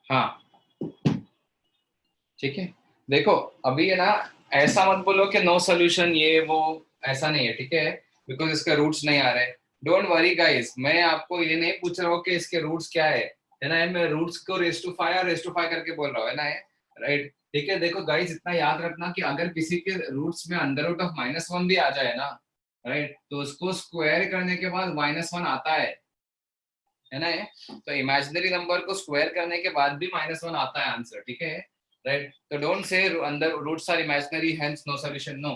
हाँ ठीक है, देखो अभी है ना, ऐसा मत बोलो कि नो सोल्यूशन ये वो, ऐसा नहीं है, ठीक है, बिकॉज इसके रूट्स नहीं आ रहे। डोंट वरी गाइस, मैं आपको ये नहीं पूछ रहा हूँ कि इसके रूट्स क्या है ना, मैं रूट्स को रेस टू 5 और रेस टू 5 करके बोल रहा हूँ, है ना, राइट, ठीक है। देखो गाइस, इतना याद रखना कि अगर किसी के रूट्स में अंडर रूट ऑफ -1 भी आ जाए ना, राइट, तो उसको स्क्वायर करने के बाद -1 आता है ना, तो इमेजिनरी नंबर को स्क्वायर करने के बाद भी -1 आता है आंसर, ठीक है, राइट। तो डोंट से अंदर roots are imaginary hence no solution, no.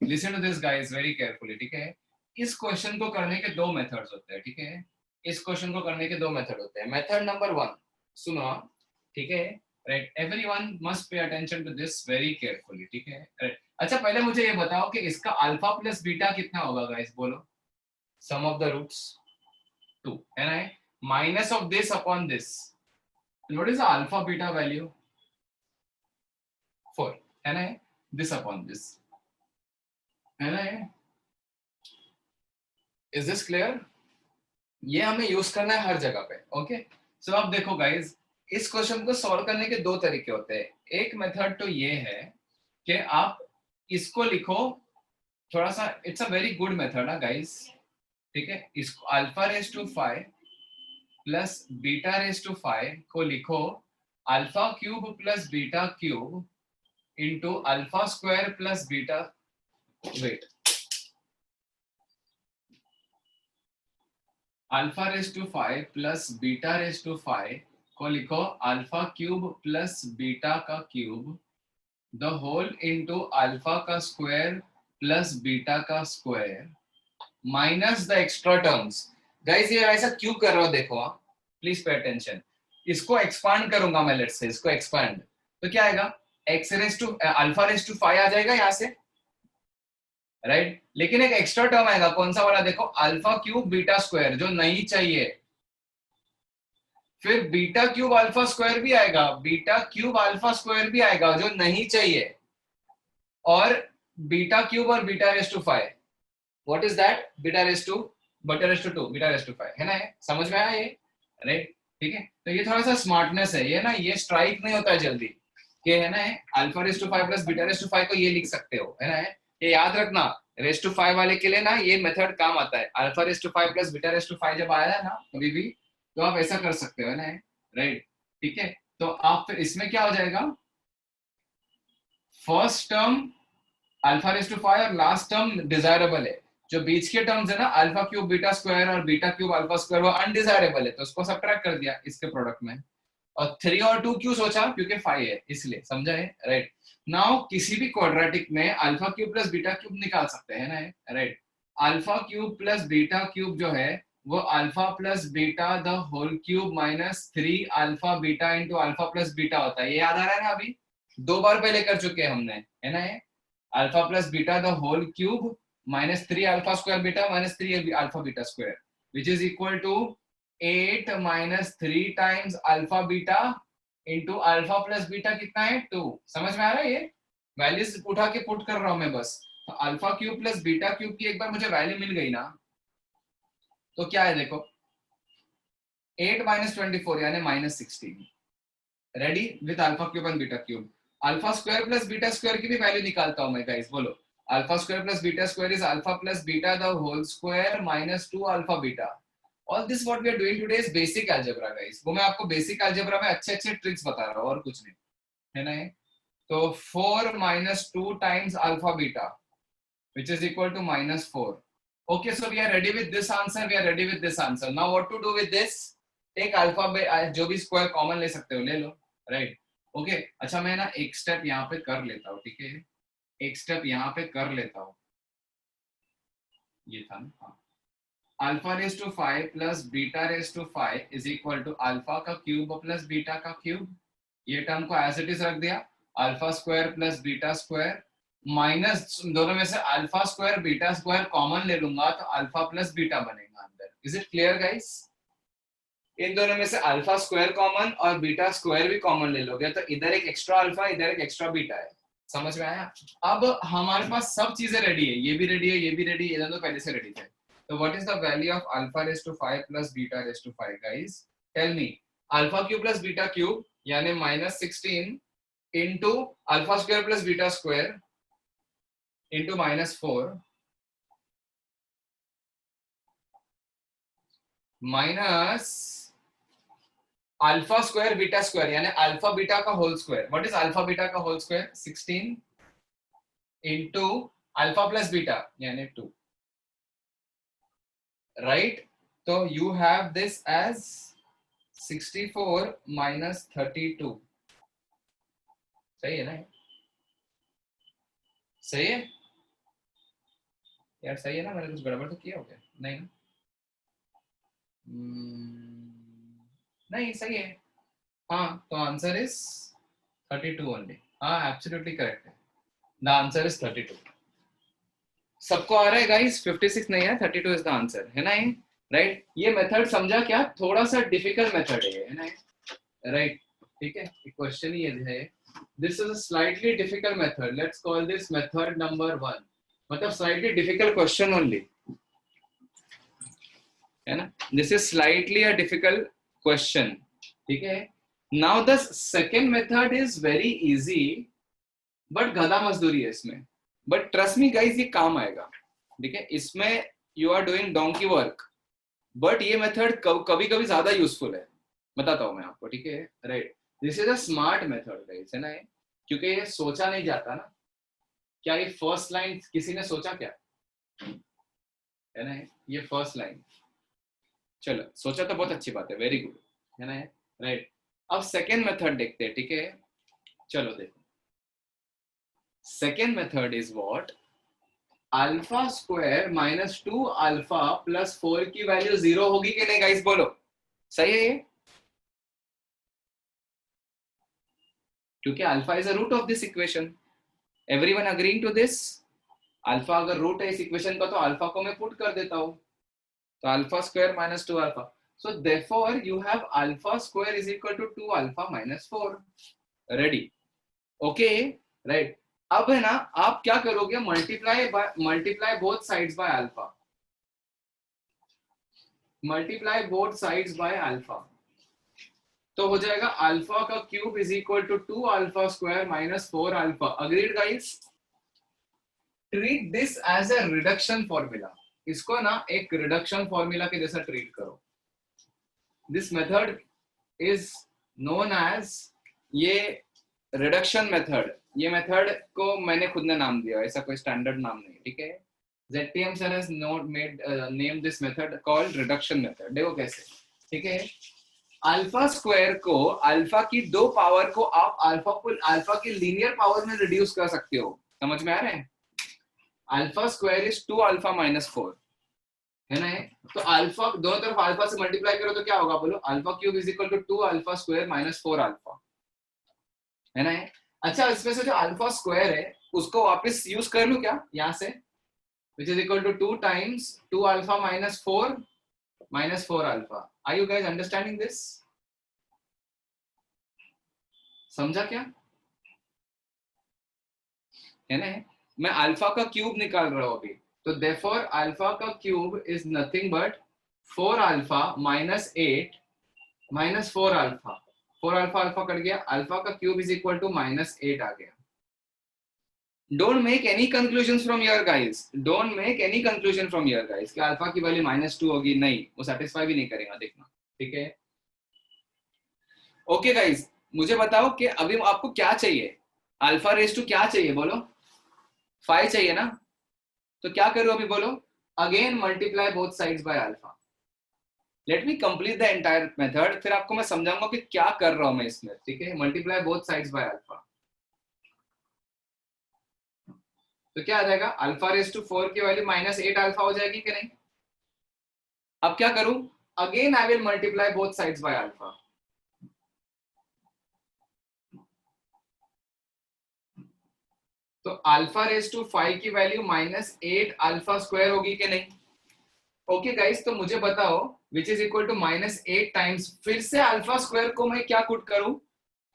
Listen to this guys very carefully, ठीक है। इस क्वेश्चन को करने के दो मेथड्स होते हैं, ठीक है, इस क्वेश्चन को करने के दो मेथड होते हैं। मेथड नंबर 1, सुनो, ठीक है, right, everyone must pay attention to this very carefully, ठीक है, राइट। अच्छा, पहले मुझे ये बताओ कि इसका अल्फा प्लस बीटा कितना होगा गाइस, बोलो। सम ऑफ द रूट्स 2, है ना, minus of this upon this. And what is the alpha beta value? 4, है ना, this upon this, है ना। Is this clear? ये हमें यूज करना है हर जगह पे, ओके। सो अब देखो गाइस, इस क्वेश्चन को सॉल्व करने के दो तरीके होते हैं। एक मेथड तो ये है कि आप इसको लिखो थोड़ा सा, it's a very good method ना गाइस, ठीक है। इसको alpha raise to 5 plus beta raise to 5 को लिखो alpha cube plus beta cube into alpha square plus beta, wait, alpha raise to 5 plus beta raise to 5 को लिखो अल्फा क्यूब प्लस बीटा का cube the whole into alpha का स्क्वायर प्लस बीटा का square minus the extra terms. Guys ये ऐसा क्यों कर रहा हो, देखो, प्लीज पे अटेंशन। इसको एक्सपांड करूंगा मैं, लेट्स से इसको एक्सपांड, तो क्या आएगा, x raise to alpha raise to 5 आ जाएगा यहाँ से, राइट। लेकिन एक एक्स्ट्रा टर्म आएगा, कौन सा वाला, देखो, अल्फा क्यूब बीटा स्क्वायर, जो नहीं चाहिए। फिर बीटा क्यूब अल्फा स्क्वायर भी आएगा, बीटा क्यूब अल्फा स्क्वायर भी आएगा, जो नहीं चाहिए। और बीटा क्यूब और beta raise to 5, what is that, beta raise to 2, beta raise to 5, है ना, समझ में आया ये, राइट, ठीक है। तो ये थोड़ा सा स्मार्टनेस है, ये ना, ये स्ट्राइक नहीं होता है जल्दी, कि है ना, alpha raise to 5 plus beta raise to 5 को ये लिख सकते हो, है ना, ये याद रखना। रेज टू 5 वाले के लिए ना ये मेथड काम आता है। Alpha raise to 5 plus beta raise to 5 जब आया है ना कभी भी, तो आप ऐसा कर सकते हो, है ना, राइट, ठीक है। तो आप फिर इसमें क्या हो जाएगा, first term alpha raise to 5 और लास्ट टर्म डिजायरेबल है। जो बीच के टर्म्स है ना, अल्फा क्यूब बीटा स्क्वायर और बीटा क्यूब अल्फा स्क्वायर, वो अनडिजायरेबल है, तो उसको सब्ट्रैक्ट कर दिया इसके प्रोडक्ट में। और 3 और 2 क्यों सोचा, क्योंकि 5 है इसलिए, समझा है, राइट। नाउ किसी भी क्वाड्रेटिक में alpha cube plus beta cube निकाल सकते हैं ना, right. Alpha cube plus beta cube जो है वो alpha plus beta the whole cube minus 3 alpha beta into alpha plus beta होता है। ये याद आ रहा है ना, अभी 2 बार पहले कर चुके हैं हमने, है ना, ये alpha plus beta the whole cube minus 3 alpha square beta minus 3 alpha beta square, which is equal to 8 minus 3 times alpha beta into alpha plus beta कितना है, 2। समझ में आ रहा है, ये वैल्यूज उठा के पुट कर रहा हूं मैं बस। तो alpha cube plus beta cube की एक बार मुझे वैल्यू मिल गई ना, तो क्या है, देखो, 8 माइनस 24 यानी minus 16, ready, with alpha cube and beta cube. Alpha square plus beta square की भी वैल्यू निकालता हूं मैं गाइस, बोलो। Alpha square plus beta square is alpha plus beta the whole square minus 2 alpha beta. All this what we are doing today is basic algebra guys। वो मैं आपको बेसिक algebra में अच्छे अच्छे ट्रिक्स बता रहा हूँ और कुछ नहीं, है ना। तो 4 minus 2 times alpha beta which is equal to -4। Okay, so we are ready with this answer, we are ready with this answer। Now what to do with this, take alpha जो भी स्क्वायर कॉमन ले सकते हो ले लो, राइट, ओके। अच्छा मैं ना एक स्टेप यहाँ पे कर लेता हूँ, ठीक है, एक स्टेप यहाँ पे कर लेता हूँ, ये था ना, हाँ। Alpha raise to 5 plus beta raise to 5 is equal to alpha का क्यूब प्लस बीटा का क्यूब, ये टर्म को एज इट इज रख दिया, alpha square plus beta square minus दोनों में से alpha square beta square common ले लूंगा तो अल्फा प्लस बीटा बनेगा अंदर। Is it clear guys? इन दोनों में से अल्फा स्क्वायर कॉमन और बीटा स्क्वायर भी कॉमन ले लोगे तो इधर एक एक्स्ट्रा अल्फा इधर एक एक्स्ट्रा बीटा है। समझ में आया? अब हमारे पास सब चीजें रेडी है, ये भी रेडी है, ये भी रेडी है, ये दोनों पहले से रेडी थे। So what is the value of alpha raised to 5 plus beta raised to 5 guys? Tell me. Alpha cube plus beta cube यानी -16 into alpha square plus beta square into -4 minus alpha square beta square यानी अल्फा बीटा का whole square. What is alpha beta का whole square? 16 into alpha plus beta यानी 2. राइट? तो you have this as 64 minus 32. सही है ना? सही है यार, सही है ना? मैंने कुछ गड़बड़ तो किया हो क्या? नहीं ना? नहीं, सही है. हाँ, तो आंसर इज 32 ओनली. हाँ, एब्सोल्युटली करेक्ट है. The answer is 32. सबको आ रहा है गाइस? 56 नहीं है, 32 इज द आंसर, है ना? ये राइट. ये मेथड समझा क्या? थोड़ा सा डिफिकल्ट मेथड है ना? राइट, ठीक है. क्वेश्चन ये है, this is a slightly difficult method. Let's call this method number 1. मतलब स्लाइटली डिफिकल्ट क्वेश्चन ओनली, है ना? This is slightly a difficult question. ठीक है. Now the second method is very easy, but गधा मजदूरी है इसमें. बट ट्रस्ट मी गाइस, ये काम आएगा. ठीक है. इसमें you are doing donkey work, but ये मेथड कभी कभी ज्यादा यूजफुल है. बताता हूं मैं आपको. ठीक है. Right. This is a smart method guys, है ना? क्योंकि ये सोचा नहीं जाता ना. क्या ये फर्स्ट लाइन किसी ने सोचा क्या? है ना? ये फर्स्ट लाइन, चलो सोचा तो बहुत अच्छी बात है, वेरी गुड, है ना? राइट. अब सेकेंड मेथड देखते हैं. ठीक है. चलो देखो. Second method is what? Alpha square minus 2 alpha plus 4 की वैल्यू 0 होगी कि नहीं गाइस? बोलो. सही है ये? क्योंकि alpha is a root of this equation. Everyone agreeing to this? Alpha अगर रूट है इस इक्वेशन का, तो अल्फा को मैं पुट कर देता हूं. तो alpha square minus 2 alpha. So therefore you have alpha square is equal to 2 alpha minus 4. Ready? Okay. Right. अब है ना, आप क्या करोगे? Multiply both sides by alpha. Multiply both sides by alpha. तो हो जाएगा अल्फा का cube is equal to 2 alpha square minus 4 alpha. Agreed guys? Treat this as a reduction formula. इसको ना एक रिडक्शन फॉर्मूला के जैसा ट्रीट करो. This method is known as, ये रिडक्शन मेथड. ये मेथड को मैंने खुद ने नाम दिया, ऐसा कोई स्टैंडर्ड नाम नहीं. ठीक है. ZTM sir has not made name this method called reduction method. देखो कैसे. ठीक है. अल्फा स्क्वायर को, अल्फा की 2 पावर को आप अल्फा की लीनियर पावर में रिड्यूस कर सकते हो. समझ में आ रहा है? Alpha square is 2 alpha minus 4, है ना? तो अल्फा दोनों तरफ अल्फा से मल्टीप्लाई करो तो क्या होगा? बोलो. Alpha cube is equal to 2 alpha square minus 4 alpha, है ना? अच्छा, इसमें से जो अल्फा स्क्वायर है उसको वापस यूज कर लूं क्या यहां से? which is equal to 2 times 2 alpha minus 4 alpha. Are you guys understanding this? समझा क्या? है ना? मैं अल्फा का क्यूब निकाल रहा हूं अभी. तो therefore अल्फा का cube is nothing but 4 alpha minus 8 minus 4 alpha. 4 alpha alpha cut गया. अल्फा का cube is equal to minus 8 आ गया. Don't make any conclusions from here guys. Don't make any conclusion from here guys कि अल्फा की वैल्यू -2 होगी. नहीं, वो सेटिस्फाई भी नहीं करेगा. देखना. ठीक है. ओके गाइस, मुझे बताओ कि अभी आपको क्या चाहिए? अल्फा रेज टू क्या चाहिए? बोलो. 5 चाहिए ना? तो क्या करूं अभी? बोलो. Again multiply both sides by alpha. Let me complete the entire method, फिर आपको मैं समझाऊंगा कि क्या कर रहा हूं मैं इसमें. ठीक है. Multiply both sides by alpha. तो क्या आ जाएगा? अल्फा रेज टू 4 की वैल्यू -8 अल्फा हो जाएगी कि नहीं? अब क्या करूं? Again I will multiply both sides by alpha. तो अल्फा रेज टू 5 की वैल्यू -8 अल्फा स्क्वायर होगी कि नहीं? ओके गाइस, तो मुझे बताओ which is equal to -8 times, फिर से अल्फा स्क्वायर को मैं क्या पुट करूं?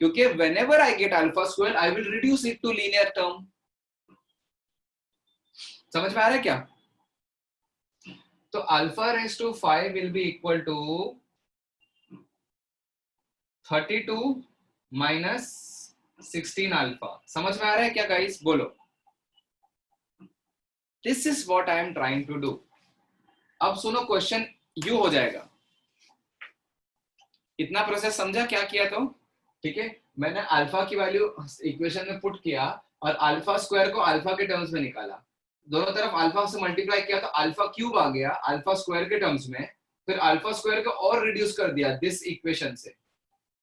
क्योंकि whenever I get alpha square I will reduce it to linear term. समझ में आ रहा है क्या? तो alpha raise to 5 will be equal to 32 minus 16 alpha. समझ में आ रहा है क्या गाइस? बोलो। This is what I am trying to do. अब सुनो, क्वेश्चन यू हो जाएगा। इतना प्रोसेस समझा क्या किया? तो ठीक है, मैंने अल्फा की वैल्यू इक्वेशन में पुट किया और अल्फा स्क्वायर को अल्फा के टर्म्स में निकाला। दोनों तरफ अल्फा से मल्टीप्लाई किया तो अल्फा क्यूब आ गया अल्फा स्क्वायर के टर्म्स में। फिर अल्फा स्क्वायर को और रिड्यूस कर दिया दिस इक्वेशन से,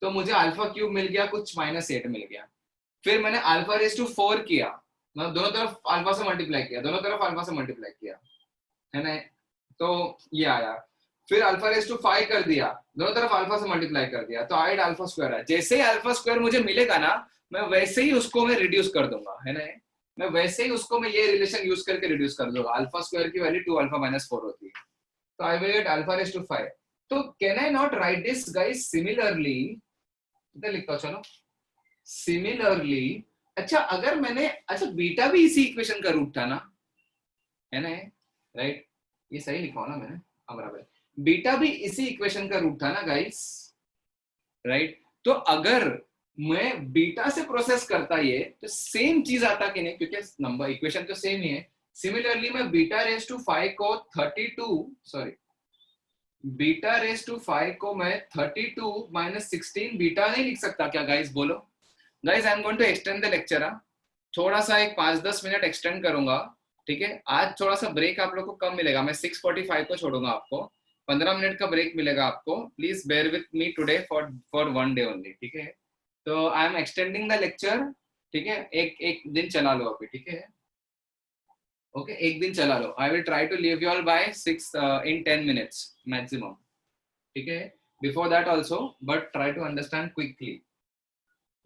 तो मुझे अल्फा क्यूब मिल गया कुछ -8 मिल गया। फिर मैंने अल्फा रेज टू 4 किया, मतलब दोनों तरफ अल्फा से मल्टीप्लाई किया, दोनों तरफ अल्फा से मल्टीप्लाई किया, है ना? तो ये आया। फिर अल्फा रेज टू 5 कर दिया, दोनों तरफ अल्फा से मल्टीप्लाई कर दिया, तो आइड अल्फा स्क्वायर है। जैसे ही अल्फा स्क्वायर मुझे मिलेगा ना, मैं वैसे ही उसको मैं रिड्यूस कर दूंगा, है ना? मैं वैसे ही उसको मैं ये रिलेशन यूज करके रिड्यूस कर दूंगा। अल्फा स्क्वायर की वैल्यू 2 अल्फा -4 होती है, तो I will get alpha raise to 5। तो can I not write this guys similarly? इधर लिखता हूं, चलो। सिमिलरली, अच्छा अगर मैंने, अच्छा बीटा भी इसी इक्वेशन का रूट था ना, है ना? राइट, ये सही लिखा ना मैंने? हाँ बराबर। बीटा भी इसी इक्वेशन का रूट था ना गाइस, राइट? तो अगर मैं बीटा से प्रोसेस करता ये, तो सेम चीज आता कि नहीं, क्योंकि नंबर इक्वेशन तो सेम ही है। सिमिलरली मैं बीटा रेज टू 5 को 32, सॉरी, बीटा रेज टू 5 को मैं 32 -16 बीटा नहीं लिख सकता क्या गाइस? बोलो guys. I am going to extend the lecture. थोड़ा सा एक 5-10 मिनट एक्सटेंड करूंगा, ठीक है? आज थोड़ा सा ब्रेक आप लोग को कम मिलेगा, मैं 6:45 को छोड़ूंगा आपको, 15 मिनट का ब्रेक मिलेगा आपको। Please bear with me today for 1 day only, ठीक है? तो I am extending the lecture, ठीक है? एक दिन चला लो अभी, ठीक है? ओके, एक दिन चला लो। I will try to leave you all by 6 in 10 minutes maximum, ठीक है? Before that also, but try to understand quickly.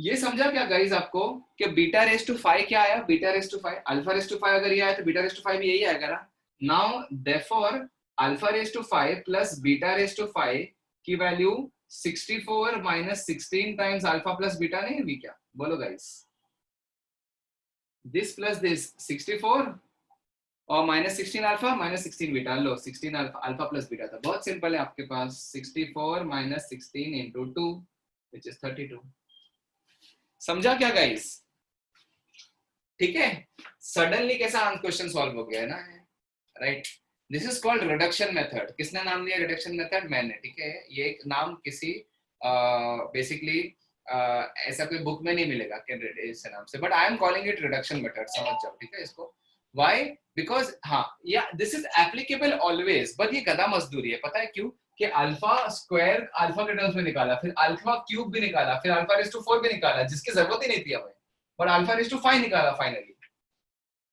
ये समझा क्या गाइस आपको कि बीटा रेज टू 5 क्या आया? Beta raise to 5, alpha raise to 5 अगर ये आया तो बीटा रेज टू 5 भी यही आएगा ना? Now therefore alpha raise to 5 plus beta raise to 5 की value 64 -16 times alpha plus beta नहीं हुई क्या? बोलो गाइस। दिस प्लस दिस 64 और -16 अल्फा -16 बीटा। लो 16 अल्फा प्लस बीटा था, बहुत सिंपल है आपके पास। 64 -16 into 2 which is 32। समझा क्या गाइस? ठीक है, सडनली कैसा क्वेश्चन सॉल्व हो गया है ना, right? This is called reduction method. किसने नाम दिया रिडक्शन मेथड? मैंने, ठीक है? ये एक नाम किसी बेसिकली ऐसा कोई बुक में नहीं मिलेगा कि इस नाम से, but I am calling it reduction method. समझ जाओ, ठीक है इसको? व्हाई? बिकॉज हाँ, या this is applicable always, but ये गधा मजदूरी है। पता है क्यों? कि अल्फा स्क्वायर अल्फा के टर्म्स में निकाला, फिर अल्फा क्यूब भी निकाला, फिर अल्फा रेज टू 4 भी निकाला, जिसकी जरूरत ही नहीं थी हमें, बट अल्फा रेज टू 5 निकाला।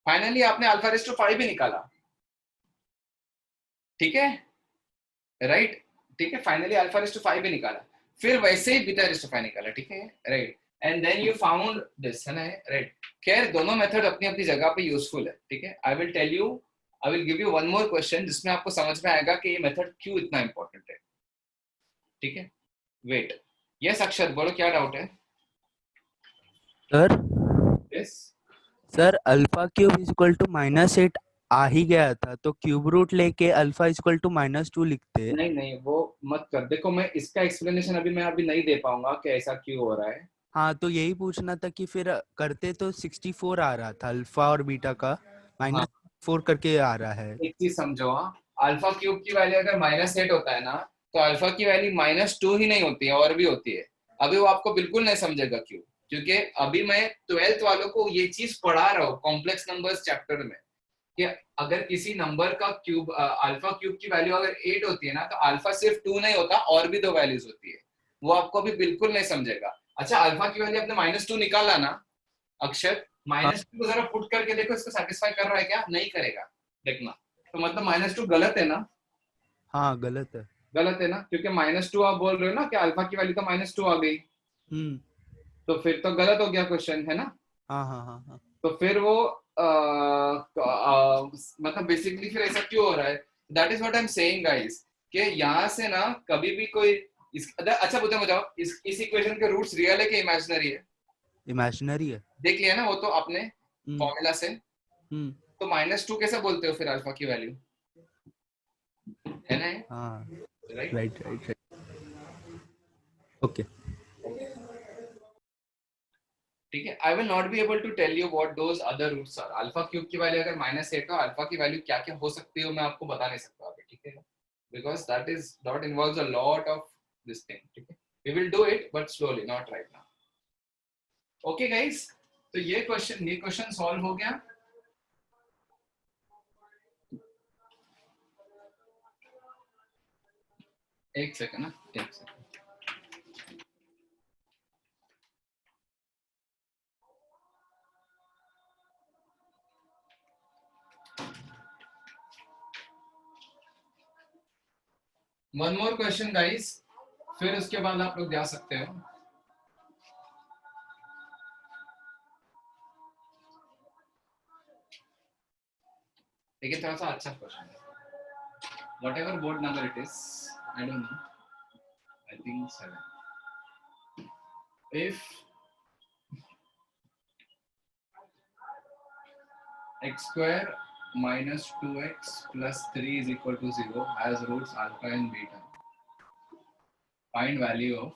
फाइनली आपने अल्फा रेज टू 5 भी निकाला, ठीक है? राइट, ठीक है? फाइनली अल्फा रेज टू 5 भी निकाला, फिर वैसे ही बीटा रेज टू 5 निकाला, ठीक है? Right, and then you found this, है ना? राइट। खैर दोनों मेथड अपनी अपनी जगह पे यूजफुल है, ठीक है? I will give you one more question जिसमें आपको समझ में आएगा कि ये मेथड क्यों इतना इंपॉर्टेंट है, ठीक है? वेट, यस अक्षर, बोलो क्या डाउट है? Sir yes, sir alpha cube is equal to -8 आ ही गया था, तो क्यूब रूट लेके अल्फा इज इक्वल टू -2 लिखते। नहीं नहीं वो मत कर। देखो मैं इसका एक्सप्लेनेशन अभी नहीं दे पाऊंगा कि ऐसा क्यों हो रहा है। हाँ, तो यही पूछना था कि फिर करते तो 64 आ रहा था अल्फा और बीटा का, हाँ, -4 करके आ रहा है। एक चीज समझो, हाँ, अल्फा क्यूब की वैल्यू अगर -8 होता है ना, तो अल्फा की वैल्यू -2 ही नहीं होती है, और भी होती है। अभी वो आपको बिल्कुल नहीं समझेगा क्यों, क्योंकि अभी मैं 12th वालों को ये चीज पढ़ा रहा हूँ कॉम्प्लेक्स नंबर्स चैप्टर में, कि अगर किसी नंबर का क्यूब अल्फा क्यूब की वैल्यू अगर 8 होती है ना, तो अल्फा सिर्फ 2 नहीं होता, और भी 2 वैल्यूज होती है। वो आपको अभी बिल्कुल नहीं समझेगा। अच्छा, अल्फा की वैल्यू आपने -2 निकाला ना अक्षर, हाँ, -2 को जरा पुट करके देखो, इसको सेटिस्फाई कर रहा है क्या? नहीं करेगा, देखना। तो मतलब -2 गलत है ना? हाँ गलत है। गलत है ना, क्योंकि -2 आप बोल रहे हो ना कि अल्फा की वैल्यू तो -2 आ गई, हम्म। तो फिर तो गलत हो गया क्वेश्चन, है ना? हाँ हाँ हाँ हाँ। तो फिर वो मतलब बेसिकली फिर ऐसा क्यों हो रहा है? That is what I am saying guys, कि यहाँ से ना कभी भी कोई अच्छा बताओ, इस इक्वेशन के रूट्स रियल है कि इमेजिनरी है? इमेजिनरी है। देख लिया ना वो तो आपने हम्म फॉर्मूला से। हम्म। तो -2 कैसे बोलते हो फिर अल्फा की वैल्यू, है ना? हाँ, right. Right right right. Okay. ठीक है, I will not be able to tell you what those other roots are. Alpha cube की वैल्यू अगर -8 हो, अल्फा की वैल्यू क्या क्या हो सकती है मैं आपको बता नहीं सकता अभी, ठीक है, because that involves a lot of this thing, ठीक है, we will do it but slowly, not right now. Okay guys, तो ये क्वेश्चन सॉल्व हो गया। एक सेकंड ना, एक second. One more question guys, फिर उसके बाद आप लोग जा सकते हो। लेकिन थोड़ा सा अच्छा क्वेश्चन है, whatever board number it is, I don't know, I think 7. If x square minus 2x plus 3 is equal to 0 has roots alpha and beta, find value of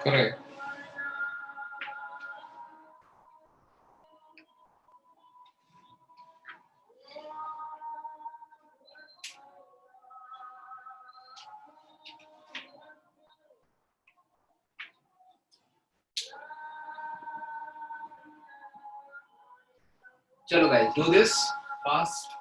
correct. चलो guys, do this fast.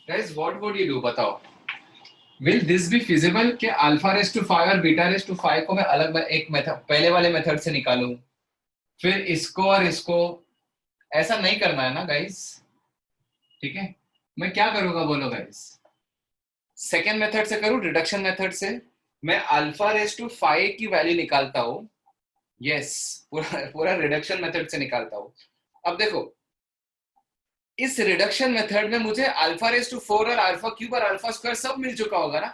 Guys, what would you do? बताओ, will this be feasible कि alpha raised to 5 और beta raised to 5 को मैं अलग एक मेथड, पहले वाले मेथड से निकालूं, फिर इसको और इसको? ऐसा नहीं करना है ना गाइस, ठीक है। मैं क्या करूंगा बोलो गाइस, सेकेंड मेथड से करूं, रिडक्शन मेथड से। मैं अल्फा रेज टू 5 की वैल्यू निकालता हूं, यस, पूरा रिडक्शन मेथड से निकालता हूं। अब देखो, इस रिडक्शन मेथड में मुझे अल्फा रेज टू 4 और अल्फा क्यूब और अल्फा स्क्वायर सब मिल चुका होगा ना।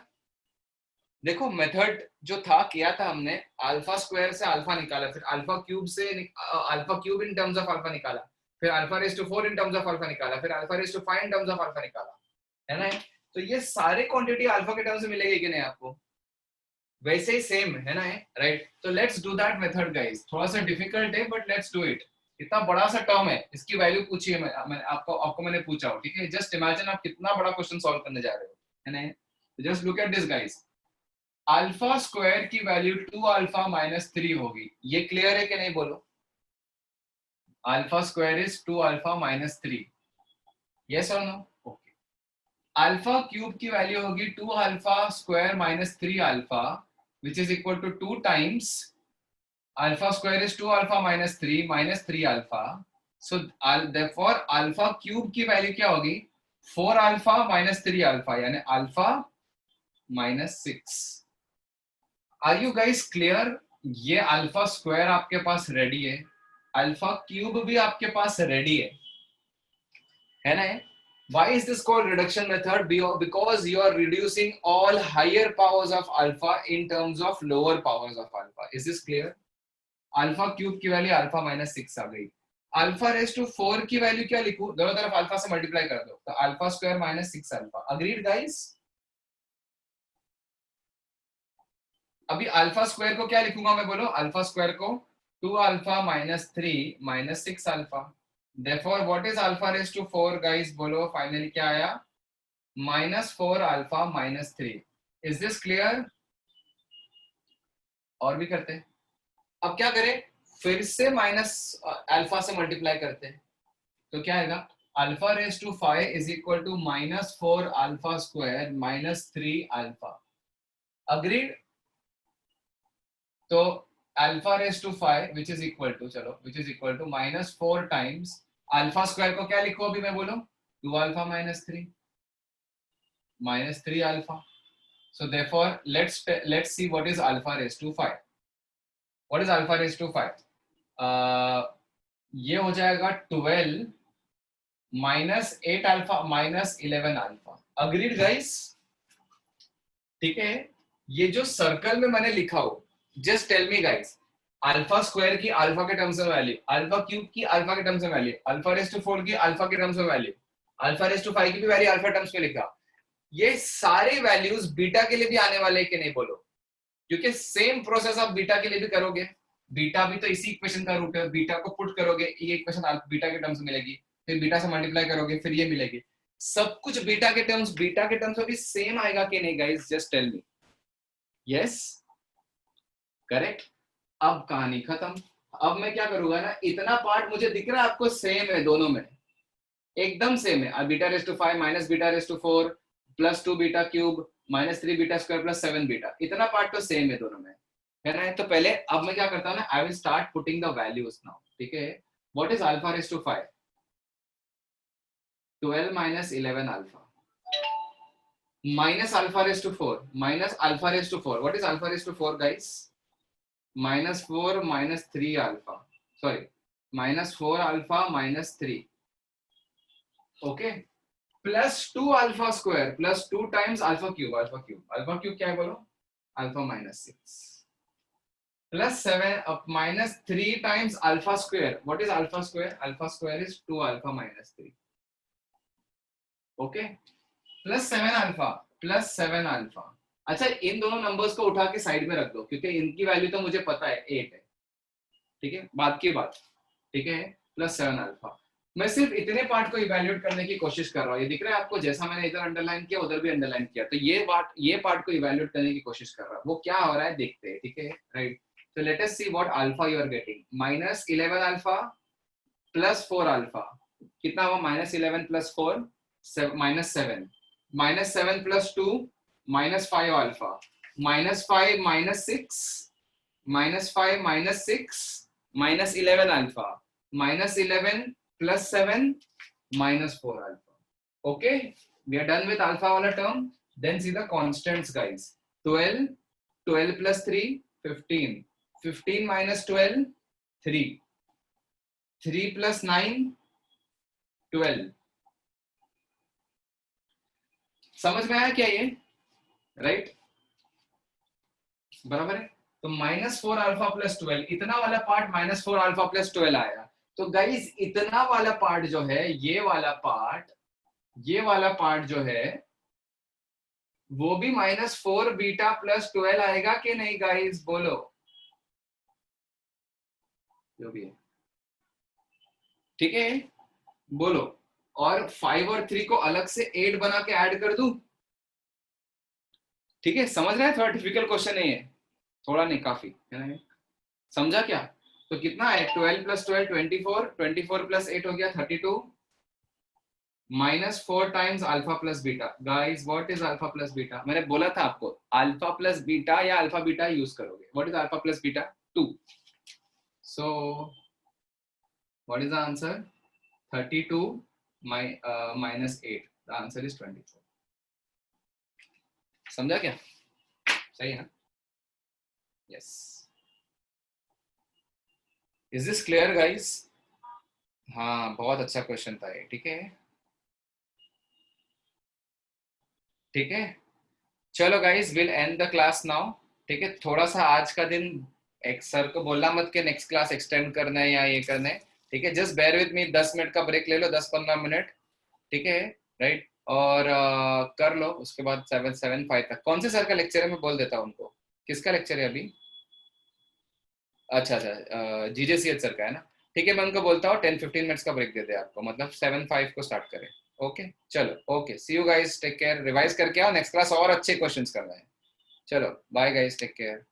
देखो मेथड जो था, किया था हमने, अल्फा स्क्वायर से अल्फा निकाला, फिर अल्फा क्यूब से alpha cube in terms of alpha निकाला, फिर alpha raise to 4 in terms of alpha निकाला, फिर alpha raise to 5 in terms of alpha निकाला, है ना। तो ये सारे क्वांटिटी अल्फा के टर्म्स में मिलेगी कि नहीं आपको? वैसे ही सेम है ना, राइट। तो let's do that method guys. थोड़ा सा डिफिकल्ट है बट लेट्स डू इट। इतना बड़ा सा टर्म है, इसकी वैल्यू पूछिए, मैं आपको मैंने पूछा हो, ठीक है। जस्ट इमेजिन आप कितना बड़ा क्वेश्चन सॉल्व करने जा रहे हो, है ना। Just look at this guys, alpha square की वैल्यू 2 अल्फा माइनस 3 होगी। ये क्लियर है कि नहीं बोलो? Alpha square is 2 alpha minus 3, yes और नो? ओके। अल्फा क्यूब की वैल्यू होगी 2 alpha square minus 3 alpha which is equal to 2 times alpha square is 2 alpha minus 3 alpha. So therefore alpha cube की वैल्यू क्या होगी? 4 अल्फा माइनस 3 अल्फा, यानी alpha minus 6। Are you guys clear? ये अल्फा स्क्वायर आपके पास रेडी है, अल्फा क्यूब भी आपके पास रेडी है ना? Why is this called reduction method? Because you are reducing all higher powers of alpha in terms of lower powers of alpha. Is this clear? Alpha cube की वैल्यू अल्फा माइनस 6 आ गई। अल्फा रेस टू 4 की वैल्यू क्या लिखूं? दोनों तरफ अल्फा से मल्टीप्लाई कर दो, तो alpha square minus 6 alpha. Agreed guys? अभी अल्फा स्क्वायर को क्या लिखूंगा मैं, बोलो? अल्फा स्क्वायर को 2 alpha minus 3 minus 6 alpha. Therefore, what is alpha raised to 4 guys? बोलो फाइनली क्या आया? -4 alpha minus 3। Is this clear? और भी करते हैं। अब क्या करें? फिर से माइनस अल्फा से मल्टीप्लाई करते हैं, तो क्या आएगा? Alpha raise to 5 is equal to -4 alpha square minus 3 alpha. Agreed? तो alpha raise to 5 which is equal to, चलो, which is equal to -4 times alpha square को क्या लिखो अभी मैं, बोलो? 2 alpha minus 3 alpha. So therefore, let's see what is alpha raised to 5. What is alpha raised to 5? ये हो जाएगा 12 minus 8 alpha minus 11 alpha. Agreed guys? ठीक है। ये जो सर्कल में मैंने लिखा हो, just tell me guys, alpha square की अल्फा के टर्म्स में वैल्यू, अल्फा क्यूब की अल्फा के टर्म्स में वैल्यू, अल्फा रेज टू 4 की अल्फा के टर्म्स में वैल्यू, अल्फा रेज टू 5 की भी वैल्यू अल्फा टर्म्स में लिखा। ये सारे वैल्यूज बीटा के लिए भी आने वाले कि नहीं, बोलो? क्योंकि सेम प्रोसेस आप बीटा के लिए भी करोगे। बीटा भी तो इसी इक्वेशन का रूट है। बीटा को पुट करोगे, ये इक्वेशन बीटा के टर्म्स में मिलेगी, फिर बीटा से मल्टीप्लाई करोगे, फिर ये मिलेगी। सब कुछ बीटा के टर्म्स में भी सेम आएगा कि नहीं guys? Just tell me. Yes, correct. अब कहानी खत्म। अब मैं क्या करूंगा ना, इतना पार्ट मुझे दिख रहा है आपको सेम है, दोनों में एकदम सेम है। Beta raise to 5 minus beta raise to 4 plus 2 beta cube minus 3 beta square plus 7 beta, इतना पार्ट तो सेम है दोनों में, है ना? तो पहले अब मैं क्या करता हूँ ना, I will start putting the values now. ठीक है। What is alpha raise to 5? 12 minus 11 alpha minus alpha raise to 4 minus alpha raise to 4। What is alpha raise to 4 guys? -4 minus 3 alpha, sorry, -4 alpha minus 3, okay, plus 2 alpha square plus 2 times alpha cube. Alpha cube क्या है बोलो? Alpha minus 6 plus 7 minus 3 times alpha square. What is alpha square? Alpha square is 2 alpha minus 3, okay, plus 7 alpha. अच्छा, इन दोनों नंबर्स को उठा के साइड में रख दो, क्योंकि इनकी वैल्यू तो मुझे पता है 8 है। ठीक है, बात की बात। ठीक है, प्लस 7 अल्फा। मैं सिर्फ इतने पार्ट को इवैल्यूएट करने की कोशिश कर रहा हूँ। ये दिख रहा है आपको? जैसा मैंने इधर अंडरलाइन किया उधर भी अंडरलाइन किया, तो ये पार्ट को इवैल्यूएट करने की कोशिश कर रहा हूँ। वो क्या हो रहा है देखते हैं। ठीक है, right. So let us see what alpha you are getting. -11 alpha plus 4 alpha. कितना हुआ? -11 plus 4 -7. -7 plus 2 -5 alpha. -5 -6 -5 -6 -11 alpha. -11 plus 7 -4 alpha. Okay, we are done with alpha wala term. Then see the constants guys. 12 plus 3 15. 15 minus 12 3 3 plus 9 12। समझ में आया क्या ये? राइट, बराबर है। तो -4 अल्फा प्लस 12, इतना वाला पार्ट -4 अल्फा प्लस 12 आया। तो गाइस इतना वाला पार्ट जो है, ये वाला पार्ट जो है, वो भी -4 बीटा प्लस 12 आएगा कि नहीं गाइस? बोलो, जो भी है। ठीक है, बोलो। और 5 और 3 को अलग से 8 बना के ऐड कर दूं? ठीक है, समझ रहे हैं? थोड़ा डिफिकल्ट क्वेश्चन है ये, थोड़ा नहीं काफी है ना? समझा क्या? तो कितना है 12 प्लस 12 24, 24 प्लस 8 हो गया 32, minus 4 times alpha plus beta. Guys what is alpha plus beta? मैंने बोला था आपको अल्फा प्लस बीटा या अल्फा बीटा यूज करोगे। What is alpha plus beta? 2। So what is the answer? 32 minus 8, the answer is 24. समझा क्या? सही है ना? Yes. Is this clear guys? हाँ, बहुत अच्छा क्वेश्चन था ये। ठीक है, ठीक है, चलो guys will and the class now. ठीक है, थोड़ा सा आज का दिन एक सर को बोलना मत कि नेक्स्ट क्लास एक्सटेंड करना है या ये करना है। ठीक है, just bear with me, 10 minute का ब्रेक ले लो, 10-15 मिनट। ठीक है, राइट, और कर लो। उसके बाद 7-5 तक कौन से सर का लेक्चर है मैं बोल देता हूँ उनको। किसका लेक्चर है अभी? अच्छा अच्छा, जीजेसीएच सर का है ना। ठीक है, मैं उनको बोलता हूँ 10-15 मिनट्स का ब्रेक दे दे आपको, मतलब 7-5 को स्टार्ट करें। ओके चलो, okay, see you guys, take care. Revise करके आओ, नेक्स्ट क्लास और अच्छे क्वेश्चंस करना है। चलो बाय गाइस, टेक केयर।